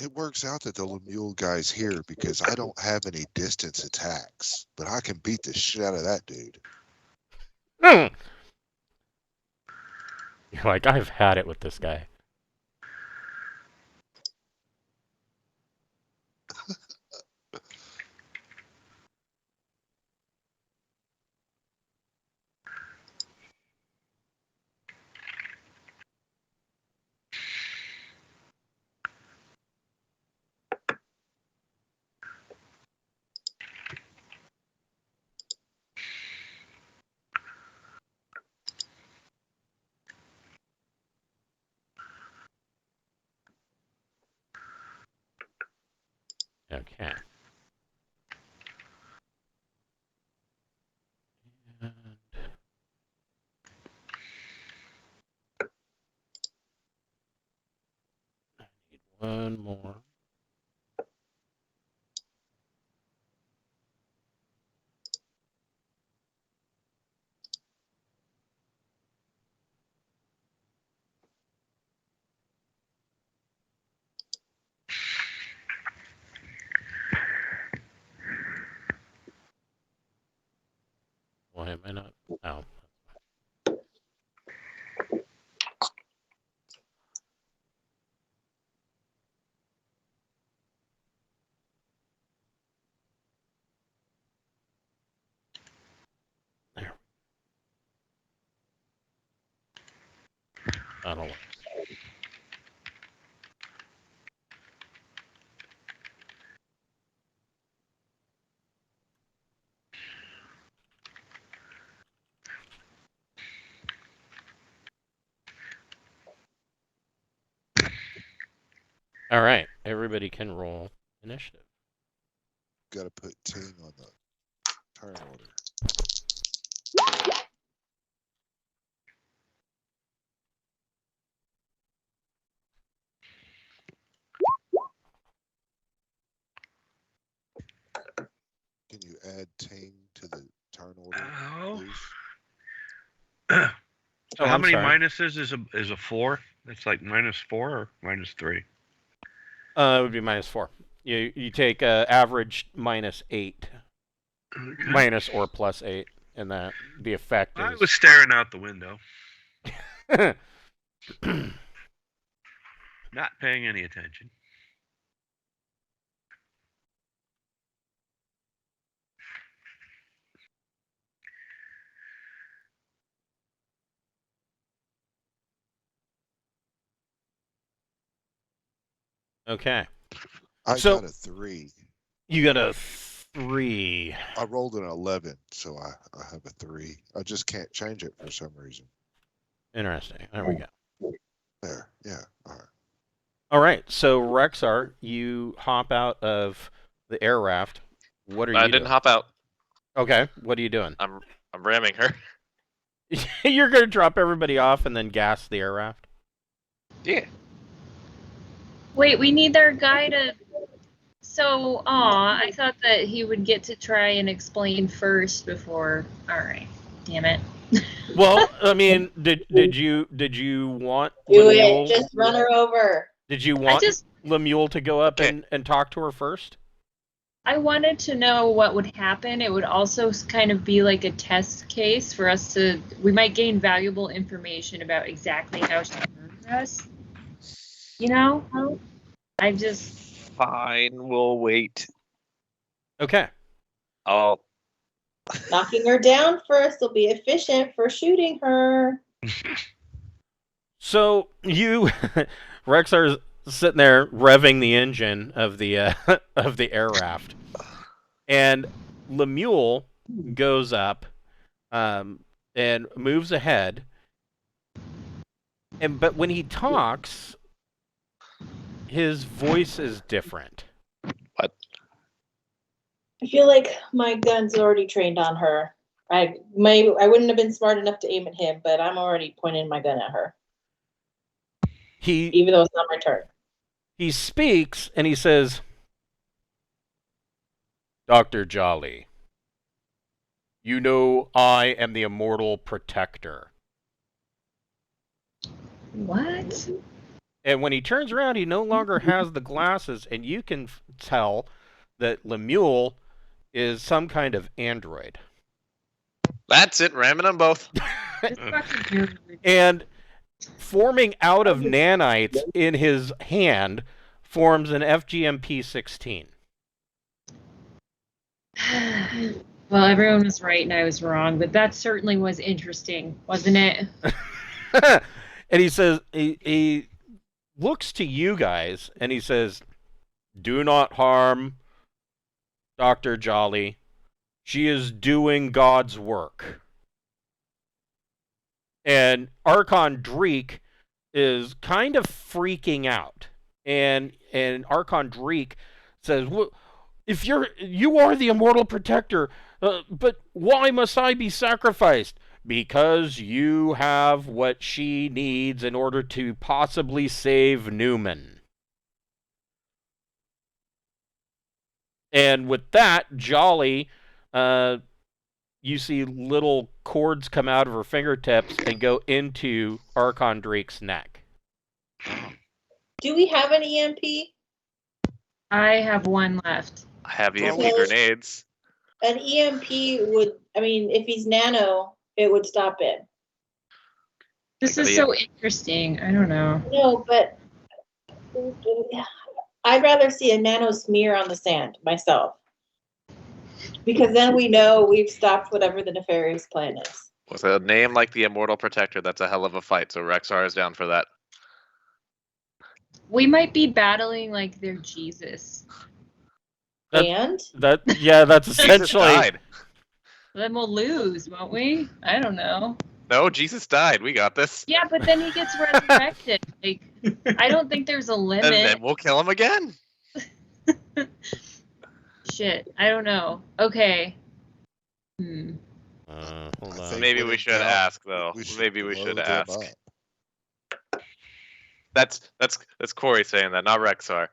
It works out that the Lemuel guy's here because I don't have any distance attacks, but I can beat the shit out of that dude. You're like, I've had it with this guy. Okay. And I need one more. Why am I not? Oh. There. That'll work. All right, everybody can roll initiative. Got to put Ting on the turn order. Can you add Ting to the turn order, Oh. please? So Oh, how I'm many sorry. minuses is a 4? It's like -4 or -3. It would be -4. You take average -8, Okay. minus or +8, and that the effect I is. was staring out the window, not paying any attention. Okay. I So- got a 3. You got a 3. I rolled an 11, so I have a 3. I just can't change it for some reason. Interesting. There we go. There, yeah. All right. All right. So Rexar, you hop out of the air raft. What are you I doing? didn't hop out. Okay. What are you doing? I'm ramming her. You're gonna drop everybody off and then gas the air raft. Yeah. Wait, we need our guy to. So, I thought that he would get to try and explain first before. All right, damn it. Well, I mean, did you want Do Lemuel? it. Just run her over. Did you want just- Lemuel to go up Okay. and talk to her first? I wanted to know what would happen. It would also kind of be like a test case for us to. We might gain valuable information about exactly how she murdered us. You know, I just. Fine, we'll wait. Okay. I'll. Knocking her down first will be efficient for shooting her. So you, Rexar's sitting there revving the engine of the of the air raft, and Lemuel goes up, and moves ahead. But when he talks, his voice is different. I feel like my gun's already trained on her. I wouldn't have been smart enough to aim at him, but I'm already pointing my gun at her, even though it's not my turn. He speaks and he says, "Dr. Jolly, you know I am the Immortal Protector." What? And when he turns around, he no longer has the glasses, and you can tell that Lemuel is some kind of android. That's it, ramming them both. This fucking weird. And forming out of nanites in his hand forms an FGMP-16. Well, everyone was right and I was wrong, but that certainly was interesting, wasn't it? And he says, he looks to you guys and he says, "Do not harm Dr. Jolly. She is doing God's work." And Archon Dreek is kind of freaking out. And Archon Dreek says, "Well, if you are the Immortal Protector, but why must I be sacrificed?" "Because you have what she needs in order to possibly save Newman." And with that, Jolly, you see little cords come out of her fingertips and go into Archon Drake's neck. Do we have an EMP? I have one left. I have EMP Well, grenades. An EMP would, I mean, if he's nano, it would stop it. This is so interesting. I don't know. No, but I'd rather see a nano smear on the sand myself. Because then we know we've stopped whatever the nefarious plan is. With a name like the Immortal Protector, that's a hell of a fight. So Rexar is down for that. We might be battling like they're Jesus. That's And Jesus essentially. died. Then we'll lose, won't we? I don't know. No, Jesus died. We got this. Yeah, but then he gets resurrected. Like, I don't think there's a And limit. then we'll kill him again. Shit, I don't know. Okay. Hold I on. think- Maybe we should ask though. We should Maybe we blow should them ask. up. That's Corey saying that, not Rexar.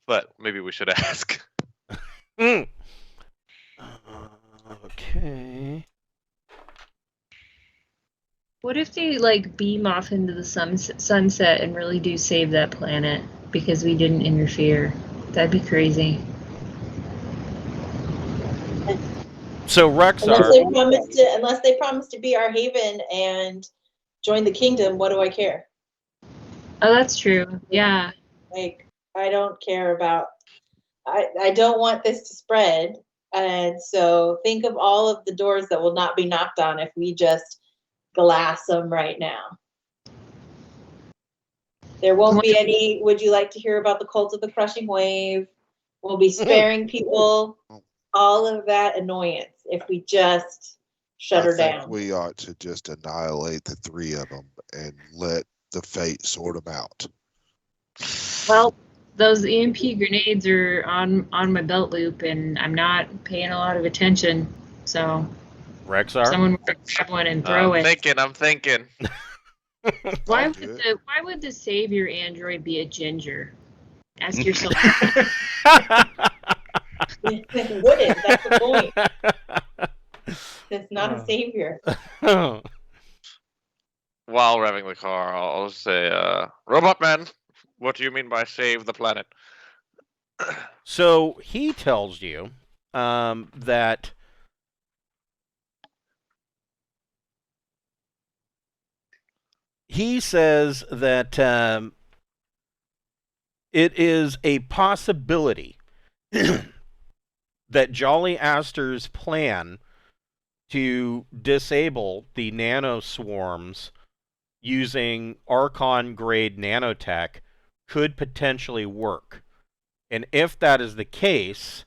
But maybe we should ask. Okay. What if they like beam off into the sunset and really do save that planet because we didn't interfere? That'd be crazy. So Rexar, Unless they promise to be our haven and join the kingdom, what do I care? Oh, that's true. Yeah. Like, I don't care about. I don't want this to spread, and so think of all of the doors that will not be knocked on if we just glass them right now. There won't be any. Would you like to hear about the cult of the crushing wave? We'll be sparing people all of that annoyance if we just shut her down. We ought to just annihilate the three of them and let the fate sort them out. Well, those EMP grenades are on my belt loop, and I'm not paying a lot of attention. So, Rexar, someone grab one and throw it. I'm thinking. Why would the savior android be a ginger? Ask yourself. It wouldn't. That's the point. It's not a savior. While revving the car, I'll say, Robot Man, what do you mean by save the planet? So he tells you that he says that it is a possibility that Jolly Aster's plan to disable the nanoswarms using Archon-grade nanotech could potentially work. And if that is the case,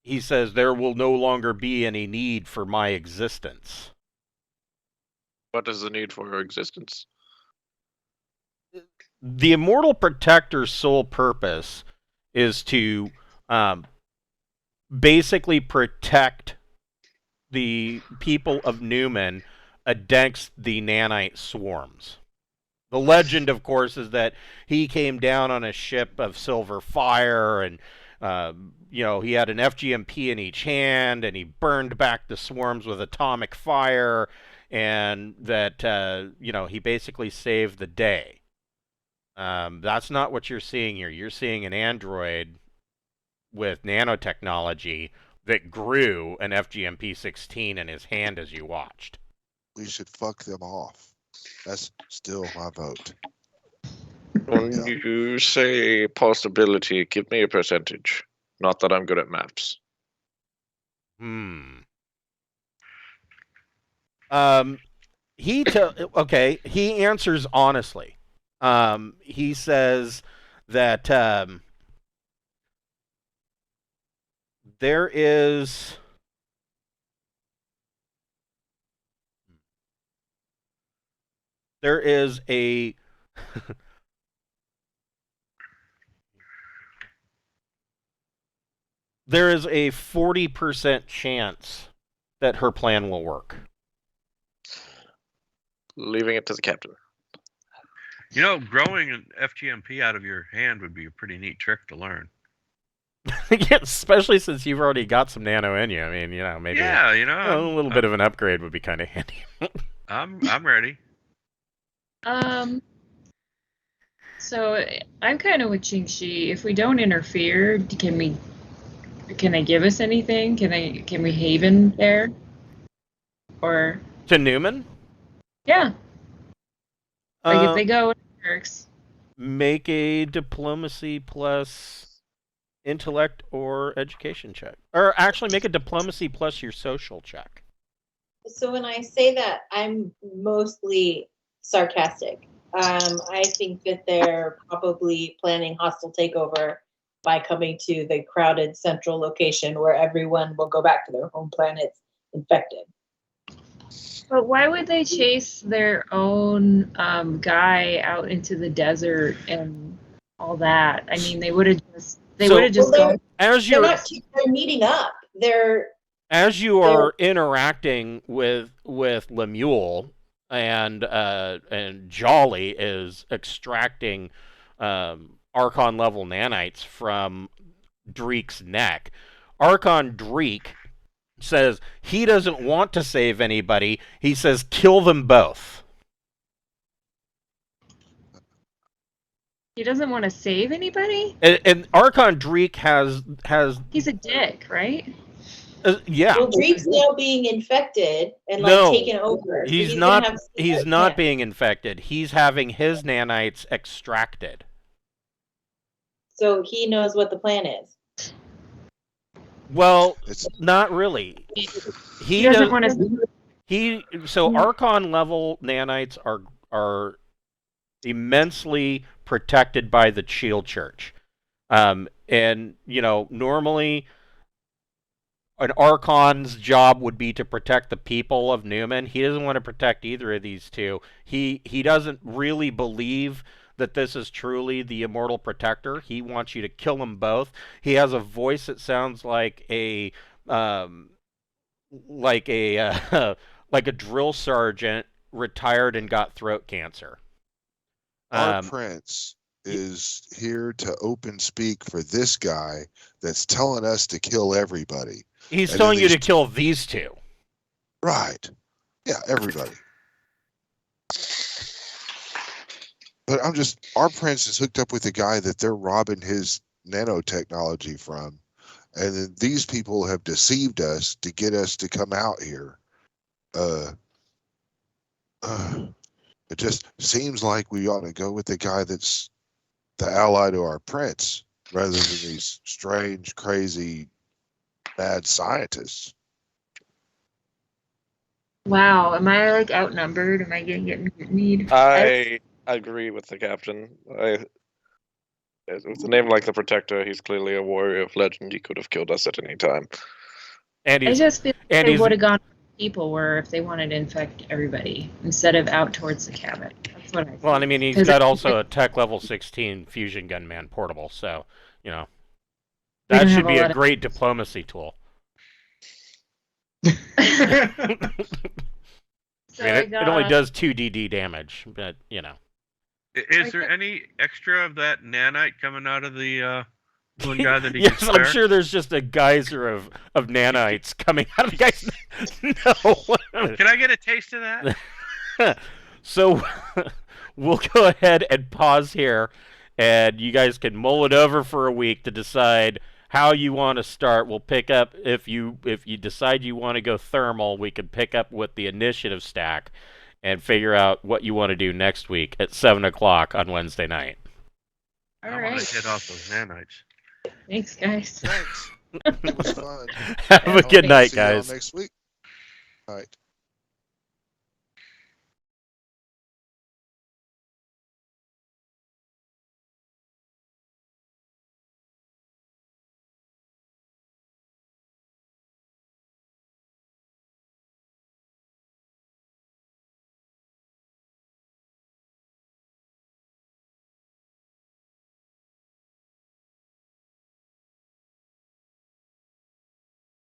he says there will no longer be any need for my existence. What is the need for your existence? The Immortal Protector's sole purpose is to basically protect the people of Newman against the nanite swarms. The legend, of course, is that he came down on a ship of silver fire and, he had an FGMP in each hand and he burned back the swarms with atomic fire and that, he basically saved the day. That's not what you're seeing here. You're seeing an android with nanotechnology that grew an FGMP-16 in his hand as you watched. We should fuck them off. That's still my vote. When you say possibility, give me a percentage. Not that I'm good at maths. He answers honestly. He says that there is a there is a 40% chance that her plan will work. Leaving it to the captain. Growing an FGMP out of your hand would be a pretty neat trick to learn. Yeah, especially since you've already got some nano in you. I mean, maybe a little bit of an upgrade would be kind of handy. I'm ready. So I'm kind of with Qingxi. If we don't interfere, can they give us anything? Can we haven there? Or to Newman? Yeah. Like if they go, it works. Make a diplomacy plus intellect or education check. Or actually make a diplomacy plus your social check. So when I say that, I'm mostly sarcastic. I think that they're probably planning hostile takeover by coming to the crowded central location where everyone will go back to their home planets infected. But why would they chase their own guy out into the desert and all that? I mean, they would have just gone. They're meeting up. As you are interacting with Lemuel and Jolly is extracting Archon level nanites from Dreek's neck. Archon Dreek says he doesn't want to save anybody. He says kill them both. He doesn't want to save anybody? And Archon Dreek has He's a dick, right? yeah. Well, Dreek's now being infected and like No, taken over. so He's gonna not. have He's not being infected. He's having his nanites extracted. So he knows what the plan is. Well, It's not really. He doesn't want to. So Archon level nanites are immensely protected by the Shield Church, and normally an Archon's job would be to protect the people of Newman. He doesn't want to protect either of these two. He doesn't really believe that this is truly the Immortal Protector. He wants you to kill them both. He has a voice that sounds like a like a drill sergeant retired and got throat cancer. our prince is here to open speak for this guy that's telling us to kill everybody. He's And telling then you to these- kill these two. Right. Yeah, everybody. But our prince is hooked up with a guy that they're robbing his nanotechnology from. And then these people have deceived us to get us to come out here. It just seems like we ought to go with the guy that's the ally to our prince rather than these strange, crazy, mad scientists. Wow, am I like outnumbered? Am I getting mutinied? I agree with the captain. With a name like the Protector, he's clearly a warrior of legend. He could have killed us at any time. And I he's just feel like and they he's- would have gone where people were if they wanted to infect everybody instead of out towards the cabin. That's what I think. well, and I mean, he's 'Cause got I- also a tech level 16 fusion gunman portable, so We that don't should have be a a lot of- great diplomacy tool. So I mean, I it only got- does 2 DD damage, but Is there any extra of that nanite coming out of the one guy that he yes, can I'm spare? sure there's just a geyser of nanites coming out of the guy's. No. Can I get a taste of that? So we'll go ahead and pause here, and you guys can mull it over for a week to decide how you want to start. We'll pick up if you decide you want to go thermal, we can pick up with the initiative stack and figure out what you want to do next week at 7:00 on Wednesday night. All I want right. to hit off those nanites. Thanks, guys. Thanks. It was fun. Have a good night, See y'all guys. next week. All right.